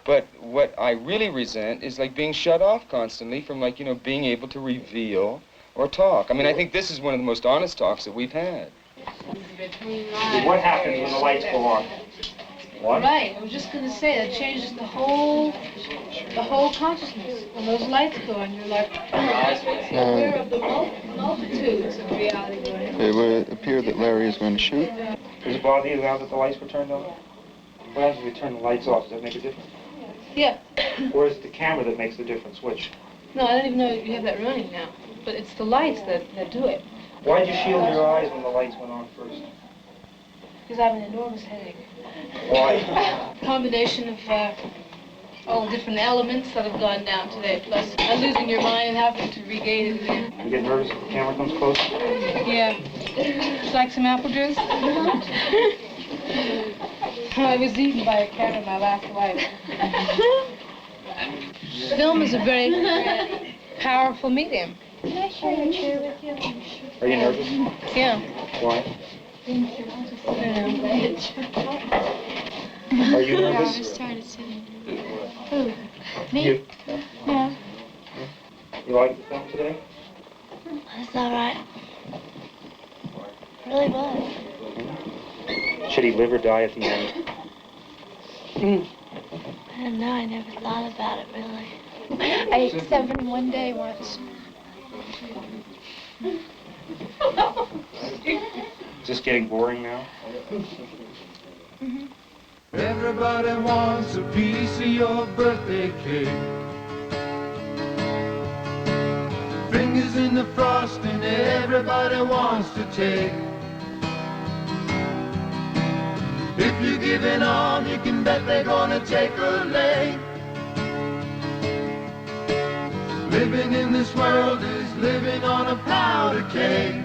But what I really resent is like being shut off constantly from like, you know, being able to reveal or talk. I mean, I think this is one of the most honest talks that we've had. What happens when the lights go on? What? Right, I was just going to say, that changes the whole consciousness. When those lights go on, you're like, aware of the multitudes of reality going on. It would appear that Larry is going to shoot. Does it bother you now that the lights were turned on? What happens if we turn the lights off? Does that make a difference? Yeah. Or is it the camera that makes the difference? Which? No, I don't even know you have that running now. But it's the lights that do it. Why did you shield your eyes when the lights went on first? Because I have an enormous headache. Why? Combination of all the different elements that have gone down today, plus losing your mind and having to regain it again. You get nervous if the camera comes close? Yeah. Would you like some apple juice? I was eaten by a cat in my last life. Film is a very powerful medium. Can I share your chair with you? Are you nervous? Yeah. Why? I don't Are you nervous? I started sitting. Who? Me? Yeah. You like the film today? That's all right. Really was. Should he live or die at the end? I don't know, I never thought about it, really. I ate 7 in one day once. Is this getting boring now? Everybody wants a piece of your birthday cake. Fingers in the frosting, everybody wants to take. If you give an arm, you can bet they're gonna take a leg. Living in this world is living on a powder keg.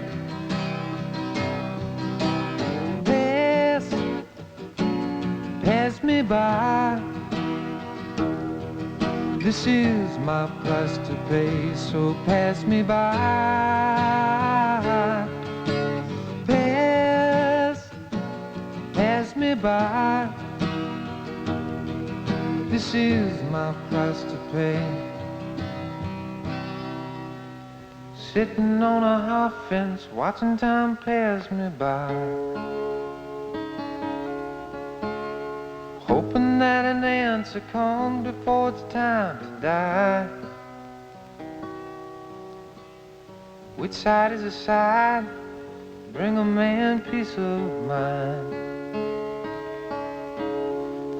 Pass me by. This is my price to pay, so pass me by. Pass me by. This is my price to pay. Sitting on a high fence, watching time pass me by. Hoping that an answer comes before it's time to die. Which side is the side? Bring a man peace of mind.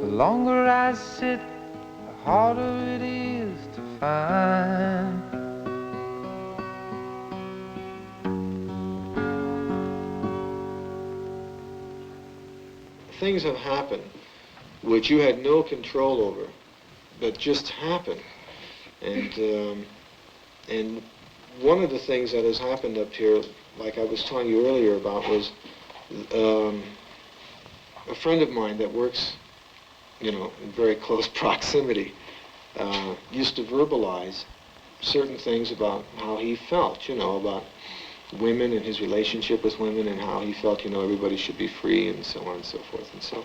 The longer I sit, the harder it is to find. Things have happened which you had no control over, that just happened. And one of the things that has happened up here, like I was telling you earlier about, was a friend of mine that works, you know, in very close proximity, used to verbalize certain things about how he felt, you know, about women and his relationship with women and how he felt, you know, everybody should be free and so on and so forth. And so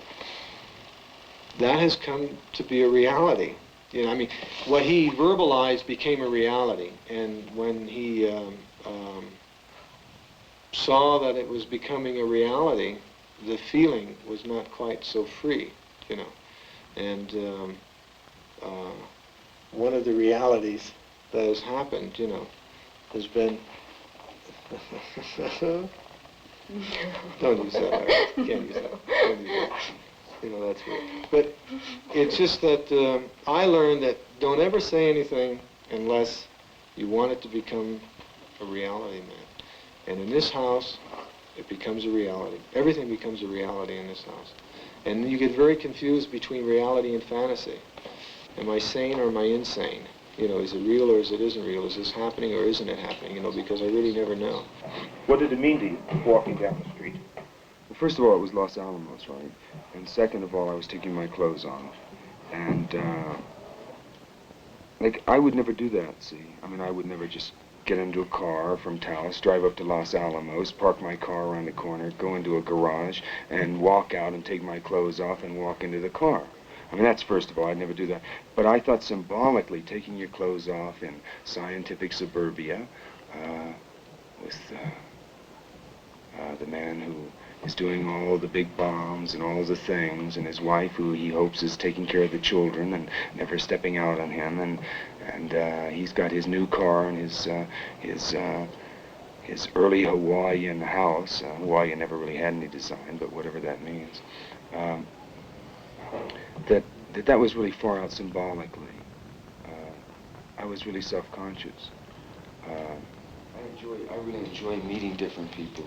that has come to be a reality. You know, I mean, what he verbalized became a reality. And when he saw that it was becoming a reality, the feeling was not quite so free, you know. And one of the realities that has happened, you know, has been... Don't use that. You can't use that. Don't use that. You know, that's weird. But it's just that I learned that don't ever say anything unless you want it to become a reality, man. And in this house, it becomes a reality. Everything becomes a reality in this house. And you get very confused between reality and fantasy. Am I sane or am I insane? You know, is it real or is it isn't real? Is this happening or isn't it happening? You know, because I really never know. What did it mean to you, walking down the street? Well, first of all, it was Los Alamos, right? And second of all, I was taking my clothes off. And, like, I would never do that, see? I mean, I would never just get into a car from Taos, drive up to Los Alamos, park my car around the corner, go into a garage, and walk out and take my clothes off and walk into the car. I mean, that's first of all, I'd never do that. But I thought symbolically, taking your clothes off in scientific suburbia with the man who is doing all the big bombs and all the things, and his wife who he hopes is taking care of the children and never stepping out on him, and he's got his new car and his early Hawaiian house. Hawaii never really had any design, but whatever that means. That was really far out symbolically. I was really self-conscious. I really enjoy meeting different people.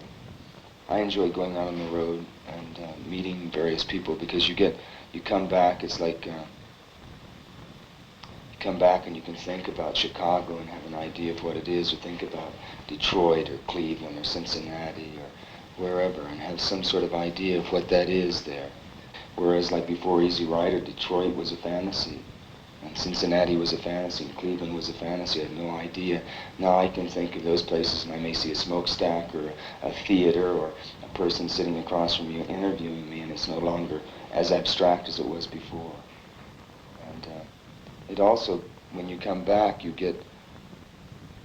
I enjoy going out on the road and meeting various people, because you come back, it's like, you come back and you can think about Chicago and have an idea of what it is, or think about Detroit or Cleveland or Cincinnati or wherever, and have some sort of idea of what that is there. Whereas, like before Easy Rider, Detroit was a fantasy, and Cincinnati was a fantasy, and Cleveland was a fantasy. I had no idea. Now I can think of those places, and I may see a smokestack or a theater or a person sitting across from you interviewing me, and it's no longer as abstract as it was before. And it also, when you come back, you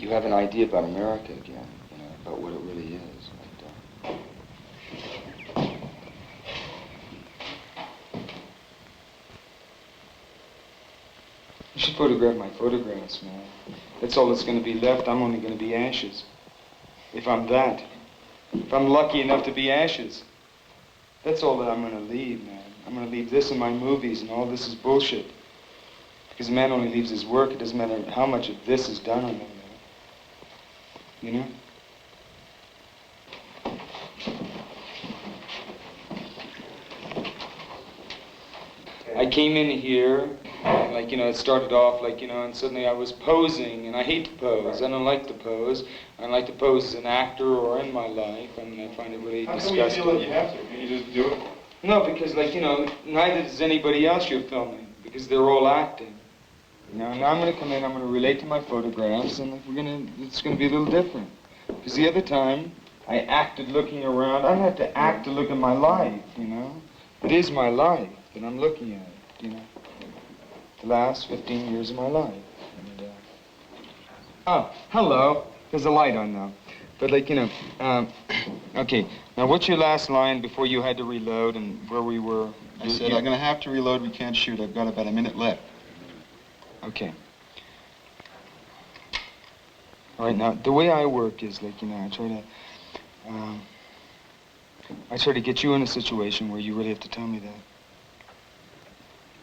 have an idea about America again, you know, about what it really is. And, should photograph my photographs, man. That's all that's going to be left. I'm only going to be ashes. If I'm that. If I'm lucky enough to be ashes. That's all that I'm going to leave, man. I'm going to leave this in my movies, and all this is bullshit. Because a man only leaves his work. It doesn't matter how much of this is done on him, man. You know? I came in here, and like, you know, it started off like, you know, and suddenly I was posing, and I hate to pose. I don't like to pose. I don't like to pose as an actor or in my life, and I find it really disgusting. How do you feel that you have to? Can you just do it? No, because, like, you know, neither does anybody else you're filming, because they're all acting. You know, and I'm going to come in, I'm going to relate to my photographs, and it's going to be a little different. Because the other time, I acted looking around. I had to act to look at my life, you know. It is my life that I'm looking at, you know. The last 15 years of my life. And, oh, hello. There's a light on now. But, like, you know, okay. Now, what's your last line before you had to reload and where we were? I said, I'm going to have to reload. We can't shoot. I've got about a minute left. Okay. All right, now, the way I work is, like, you know, I try to get you in a situation where you really have to tell me that.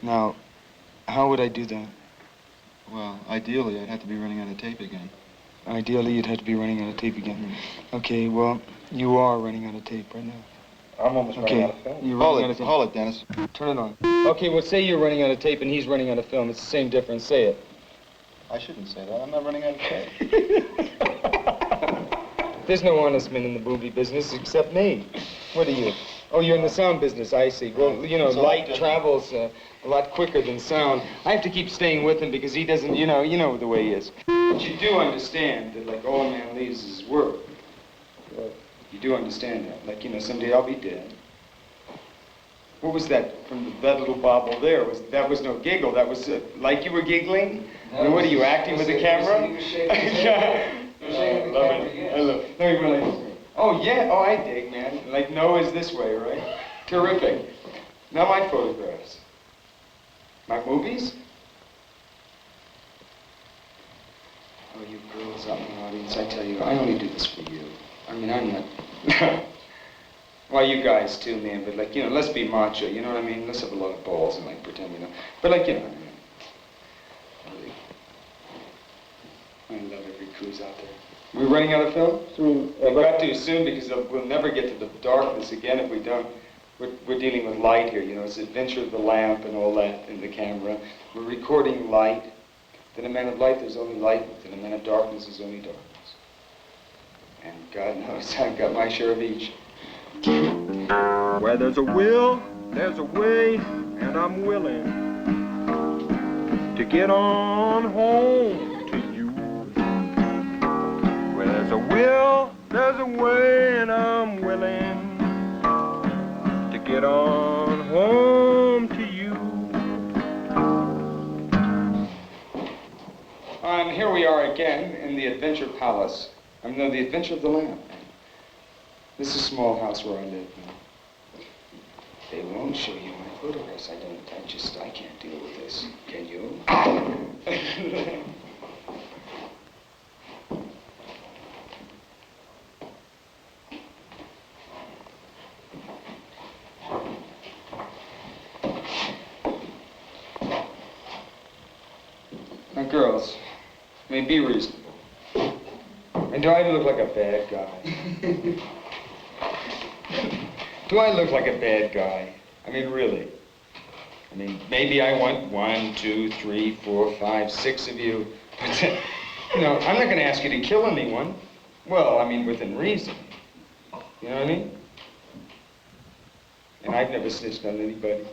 Now, how would I do that? Well, ideally, I'd have to be running out of tape again. Ideally, you'd have to be running out of tape again. Mm-hmm. Okay, well, you are running out of tape right now. I'm almost running out of film. You're running out of tape. Hold it, Dennis. Turn it on. Okay, well, say you're running out of tape and he's running out of film. It's the same difference. Say it. I shouldn't say that. I'm not running out of tape. There's no honest men in the movie business except me. What are you? Oh, you're in the sound business, I see. Well, you know, light travels a lot quicker than sound. I have to keep staying with him because he doesn't, you know the way he is. But you do understand that, like, all a man leaves is his work. Well, you do understand that. Like, you know, someday I'll be dead. What was that from that little bobble there? That was no giggle. That was like you were giggling? And what are you, acting with the camera? I love it. I love it. No, you really... Oh, yeah. Oh, I dig, man. Like, Noah's this way, right? Terrific. Now my photographs. My movies? Oh, you girls out in the audience, I tell you, I only do this for you. I mean, I'm not... Well, you guys too, man, but, like, you know, let's be macho, you know what I mean? Let's have a lot of balls and, like, pretend, you know. But, like, you know, really, I love every cruise out there. We're running out of film? We've got to soon because we'll never get to the darkness again if we don't. We're dealing with light here, you know, it's the adventure of the lamp and all that in the camera. We're recording light. In a man of light, there's only light. In a man of darkness, there's only darkness. And God knows I've got my share of each. Where there's a will, there's a way, and I'm willing to get on home to you. Where there's a will, there's a way, and I'm willing to get on home to you. And here we are again in the Adventure Palace. I mean, the Adventure of the Lamp. This is a small house where I live now. They won't show you my photographs. I can't deal with this. Can you? Now, girls, I mean, be reasonable. And do I look like a bad guy? Do I look like a bad guy? I mean, really. I mean, maybe I want 1, 2, 3, 4, 5, 6 of you. But, you know, I'm not going to ask you to kill anyone. Well, I mean, within reason. You know what I mean? And I've never snitched on anybody.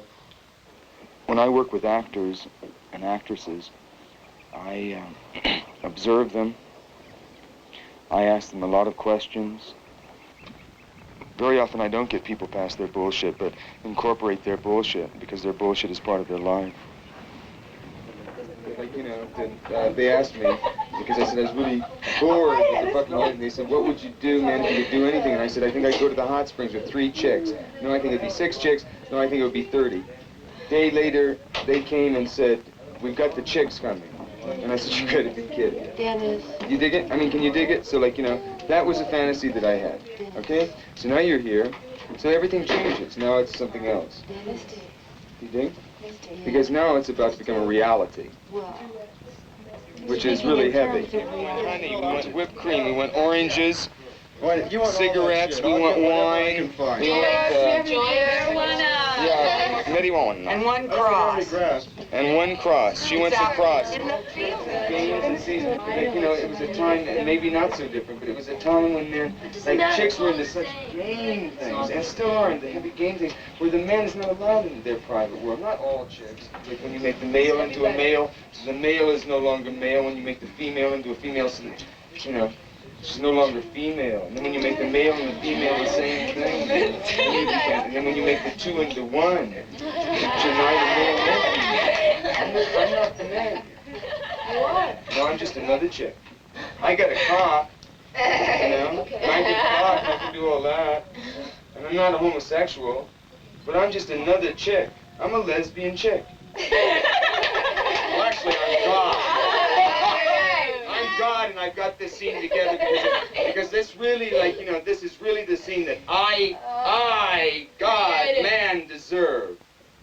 When I work with actors and actresses, I observe them. I ask them a lot of questions. Very often I don't get people past their bullshit, but incorporate their bullshit because their bullshit is part of their life. Like, you know, they asked me, because I said I was really bored with the fucking editing. They said, what would you do, man, if you could do anything? And I said, I think I'd go to the hot springs with 3 chicks. No, I think it'd be 6 chicks. No, I think it would be 30. Day later, they came and said, we've got the chicks coming. And I said, you're good as a kid. Dennis. You dig it? I mean, can you dig it? So, like, you know, that was a fantasy that I had. Okay? So now you're here. So everything changes. Now it's something else. You dig? Because now it's about to become a reality. Which is really heavy. We want honey, we want whipped cream, we want oranges, cigarettes, we want wine, we want yeah, Letty want one. And one cross. And one cross. She wants a cross. Games and seasons. Like, you know, it was a time, maybe not so different, but it was a time when like chicks were into such game things, and still are into heavy game things, where the man is not allowed into their private world. Not all chicks. Like when you make the male into a male, the male is no longer male. When you make the female into a female, you know, she's no longer female. And then when you make the male and the female the same thing. And then when you make the two into one, you're neither male nor female. I'm not the man. What? No, I'm just another chick. I got a cock, you know? I get cock, I can do all that. And I'm not a homosexual, but I'm just another chick. I'm a lesbian chick. Well, actually, I'm God. God, and I've got this scene together because this really, like, you know, this is really the scene that I, God, man, deserve.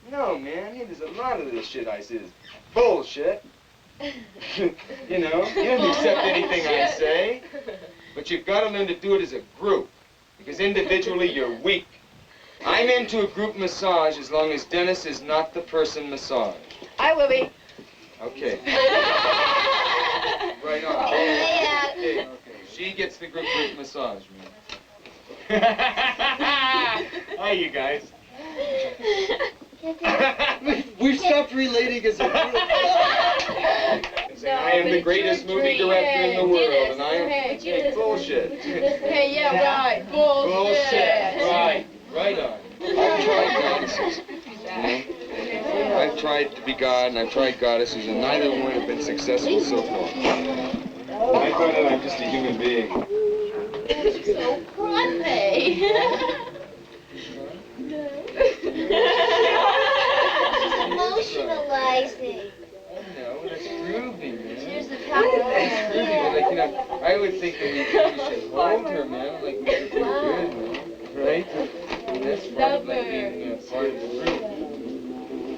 No, man, there's a lot of this shit I say is bullshit. You know, you don't accept anything I say, but you've got to learn to do it as a group, because individually you're weak. I'm into a group massage as long as Dennis is not the person massaged. I will be. Okay. Right on. Okay. She gets the group massage. Hi, you guys. We've stopped relating as a group. I am the greatest movie director in the world, and I am bullshit. Hey, yeah, right. Bullshit. Right. Right on. I've tried goddesses. I've tried to be God, and I've tried goddesses, and neither one have been successful so far. I find that I'm just a human being. So grumpy. Emotionalizing. No, that's groovy, man. Here's the power. That's groovy, but like, you know, I would think that we should hold her, man. Like, make her feel good, man. Right? And that's part of, like, being part of the group.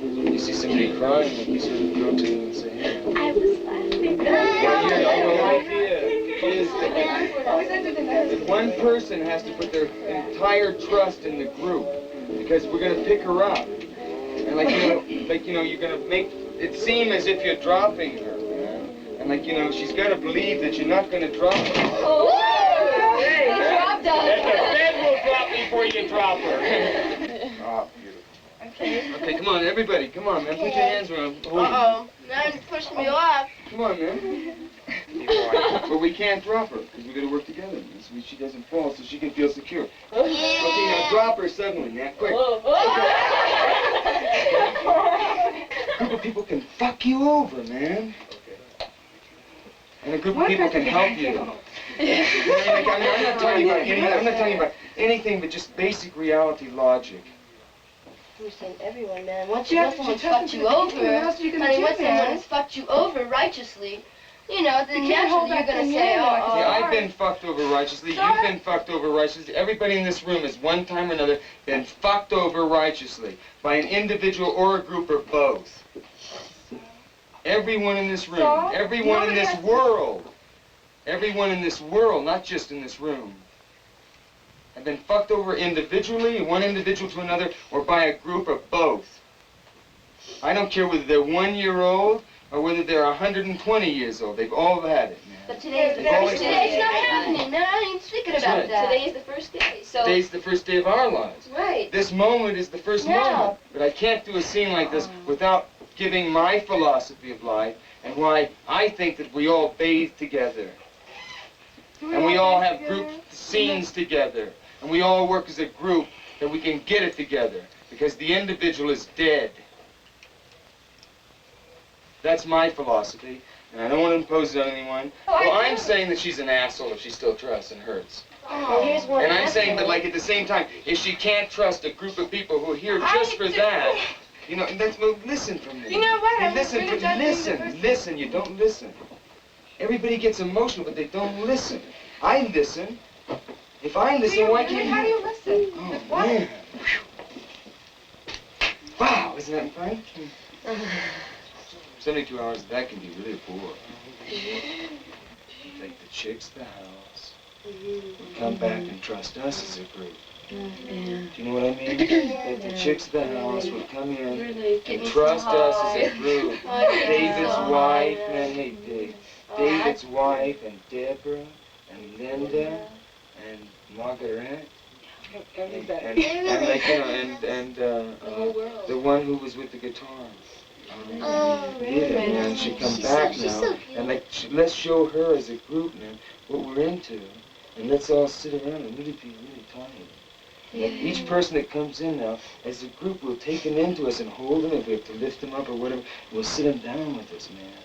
When you see somebody crying, like, you sort of go to them and say, hey. I was laughing. The whole idea is that one person has to put their entire trust in the group, because we're going to pick her up. And like, you know, you're going to make it seem as if you're dropping her, man. And like, you know, she's got to believe that you're not going to drop her. Oh, hey, he dropped us. That the bed will drop before you drop her. Oh, beautiful. Okay, come on, everybody, come on, man. Put your hands around. Uh-oh. Now you're pushing me off. Come on, man. But we can't drop her, because we got to work together, man, so she doesn't fall, so she can feel secure. Yeah. Okay, now drop her suddenly, man, quick. A group of people can fuck you over, man. And a group of people can help you. I'm not talking about anything but just basic reality logic. You're saying everyone, man. Once someone's fucked you over, once someone's fucked you over righteously, you know, then naturally you're going to say, oh, yeah, I've been fucked over righteously. You've been fucked over righteously. Everybody in this room has one time or another been fucked over righteously by an individual or a group or both. Everyone in this room, everyone in this world, everyone in this world, not just in this room, have been fucked over individually, one individual to another, or by a group or both. I don't care whether they're 1 year old or whether they're 120 years old. They've all had it, man. But today's the first day. It's not happening. No, I ain't speaking about that. Today is the first day. So today's the first day of our lives. Right. This moment is the first moment. But I can't do a scene like this without giving my philosophy of life and why I think that we all bathe together. And we all have group scenes together. And we all work as a group that we can get it together. Because the individual is dead. That's my philosophy. And I don't want to impose it on anyone. Well, I'm saying that she's an asshole if she still trusts and hurts. Oh, and I'm saying that, like, at the same time, if she can't trust a group of people who are here just for that, You know, that's, well, listen from me. You know what? Hey, I was really listen, you don't listen. Everybody gets emotional, but they don't listen. I listen. If I listen, why can't you? How do you listen? Oh, With what? man. Wow, isn't that fun? 72 hours, that can be really boring. Take the chicks to the house, come back and trust us as a group. Do you know what I mean? That the chicks at the house would come in and trust us as a group. David's wife, man, hey, David's wife and Deborah and Linda and Margaret and like, you know, the one who was with the guitar. Yeah, man, she'd come back now, and like, let's show her as a group, man, what we're into, and let's all sit around and really be really tired. Yeah. Each person that comes in now, as a group, we'll take them into us and hold them, if we have to lift them up or whatever, we'll sit them down with us, man.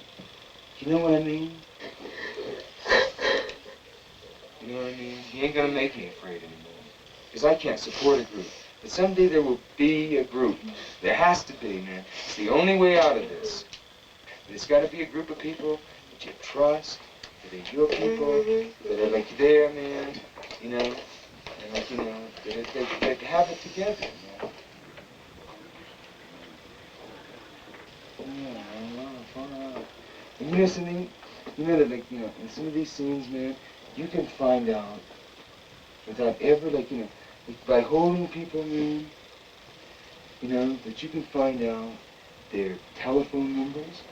You know what I mean? You know what I mean? He ain't gonna make me afraid anymore, because I can't support a group. But someday there will be a group. There has to be, man. It's the only way out of this. There's got to be a group of people that you trust, that are your people, that are like there, man, you know, and like, you know, that have it together, man. And you know something? You know that, like, you know, in some of these scenes, man, you can find out without ever, like, you know, by holding people, man, you know, that you can find out their telephone numbers,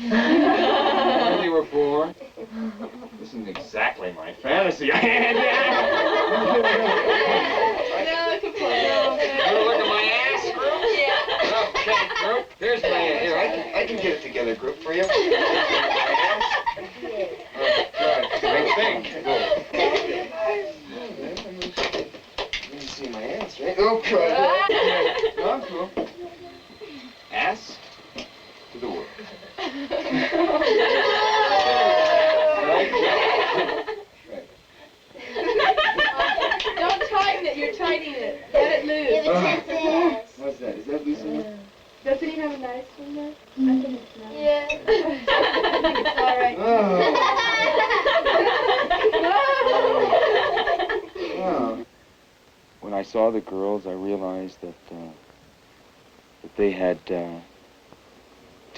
where they were born. This isn't exactly my fantasy. Want to look at my ass, group? Yeah. Okay, group. There's my ass. Here, I can get it together, group, for you. My ass. Oh, God. I think. See my ass, right? Oh, God. No, I'm cool. Ass to the world. Right? Don't tighten it. You're tightening it. Let it loose. What's that? Is that loose enough? Doesn't he have a nice one there? I think it's nice. Yeah. I think it's all right. Oh. When I saw the girls, I realized that they had to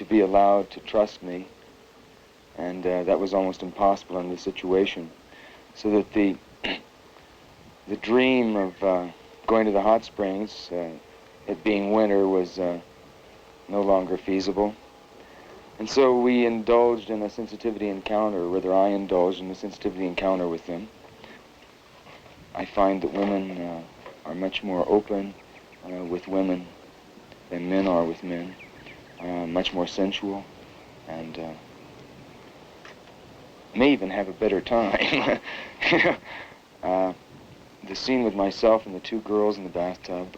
be allowed to trust me, and that was almost impossible in this situation. So that the dream of going to the hot springs, it being winter, was no longer feasible. And so we indulged in a sensitivity encounter, or rather I indulged in a sensitivity encounter with them. I find that women are much more open with women than men are with men, much more sensual, and may even have a better time. The scene with myself and the two girls in the bathtub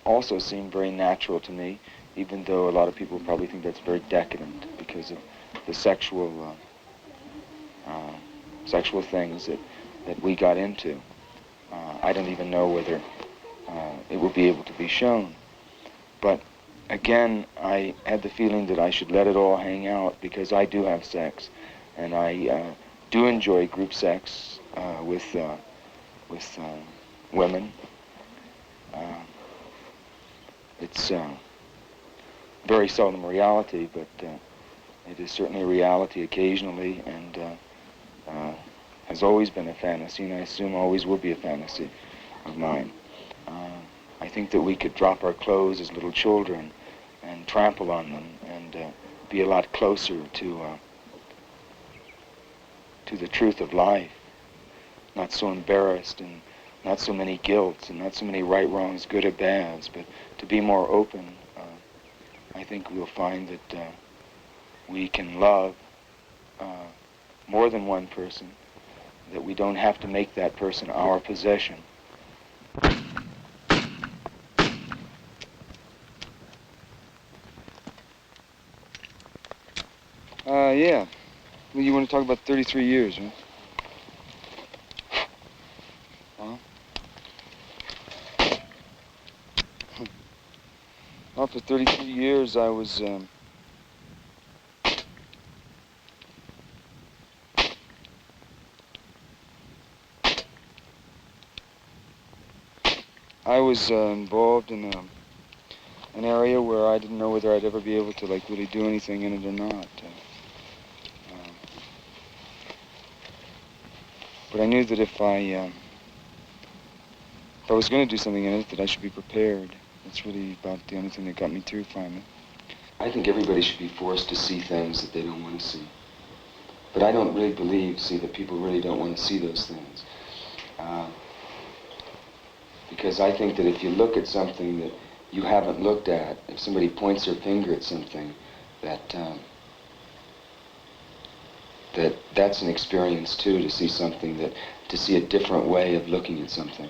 also seemed very natural to me, even though a lot of people probably think that's very decadent because of the sexual things that we got into. I don't even know whether it will be able to be shown. But again, I had the feeling that I should let it all hang out because I do have sex, and I do enjoy group sex with women. It's very seldom a reality, but it is certainly a reality occasionally, and has always been a fantasy, and I assume always will be a fantasy of mine. I think that we could drop our clothes as little children and trample on them and be a lot closer to the truth of life. Not so embarrassed and not so many guilts and not so many right, wrongs, good or bads, but to be more open. I think we'll find that we can love more than one person, that we don't have to make that person our possession. Yeah. Well, you want to talk about 33 years, right? Huh? Well, for 33 years I was involved in an area where I didn't know whether I'd ever be able to like really do anything in it or not. But I knew that if I was going to do something in it, that I should be prepared. That's really about the only thing that got me through finally. I think everybody should be forced to see things that they don't want to see. But I don't really believe, that people really don't want to see those things. Because I think that if you look at something that you haven't looked at, if somebody points their finger at something, that's an experience too, to see something to see a different way of looking at something.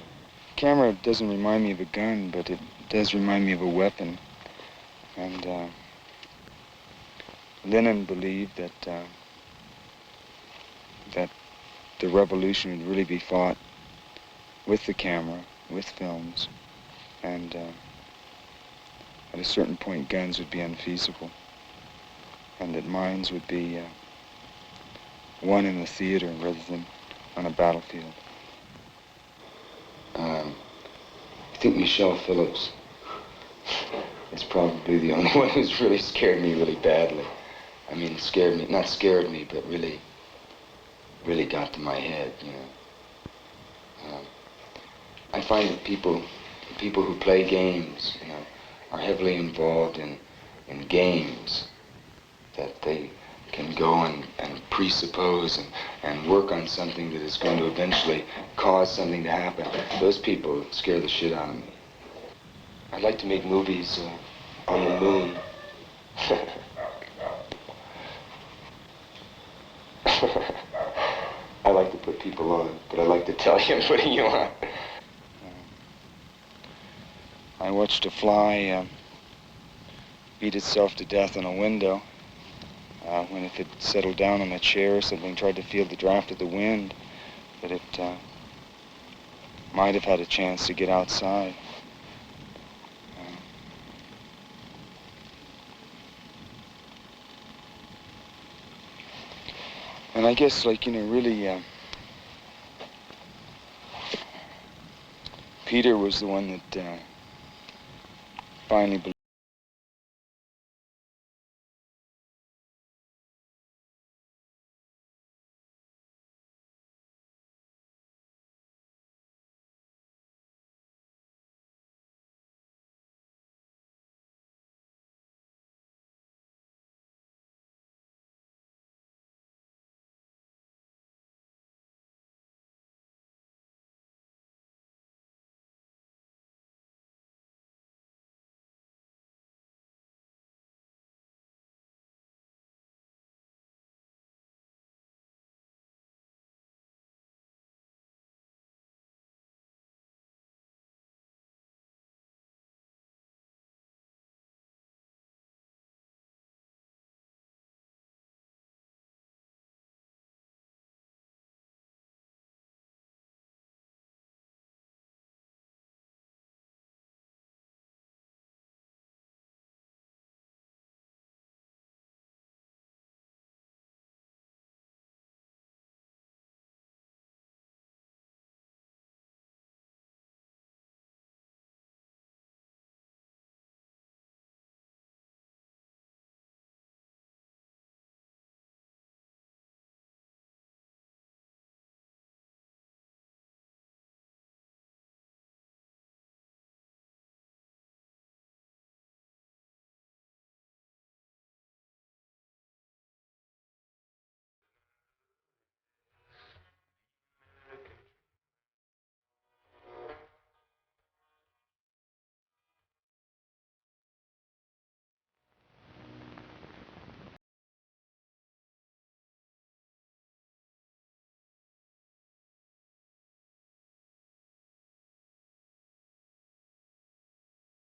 Camera doesn't remind me of a gun, but it does remind me of a weapon. And Lenin believed that the revolution would really be fought with the camera, with films, and at a certain point guns would be unfeasible, and that minds would be won in the theater rather than on a battlefield. I think Michelle Phillips is probably the only one who's really scared me really badly. I mean, not scared me, but really got to my head, you know. I find that people who play games, you know, are heavily involved in games, that they can go and presuppose and work on something that is going to eventually cause something to happen. Those people scare the shit out of me. I'd like to make movies on the moon. I like to put people on, but I like to tell you I'm putting you on. I watched a fly beat itself to death on a window. When if it settled down on a chair or something, tried to feel the draft of the wind, that it might have had a chance to get outside. And I guess, like, you know, really, Peter was the one that finally believed.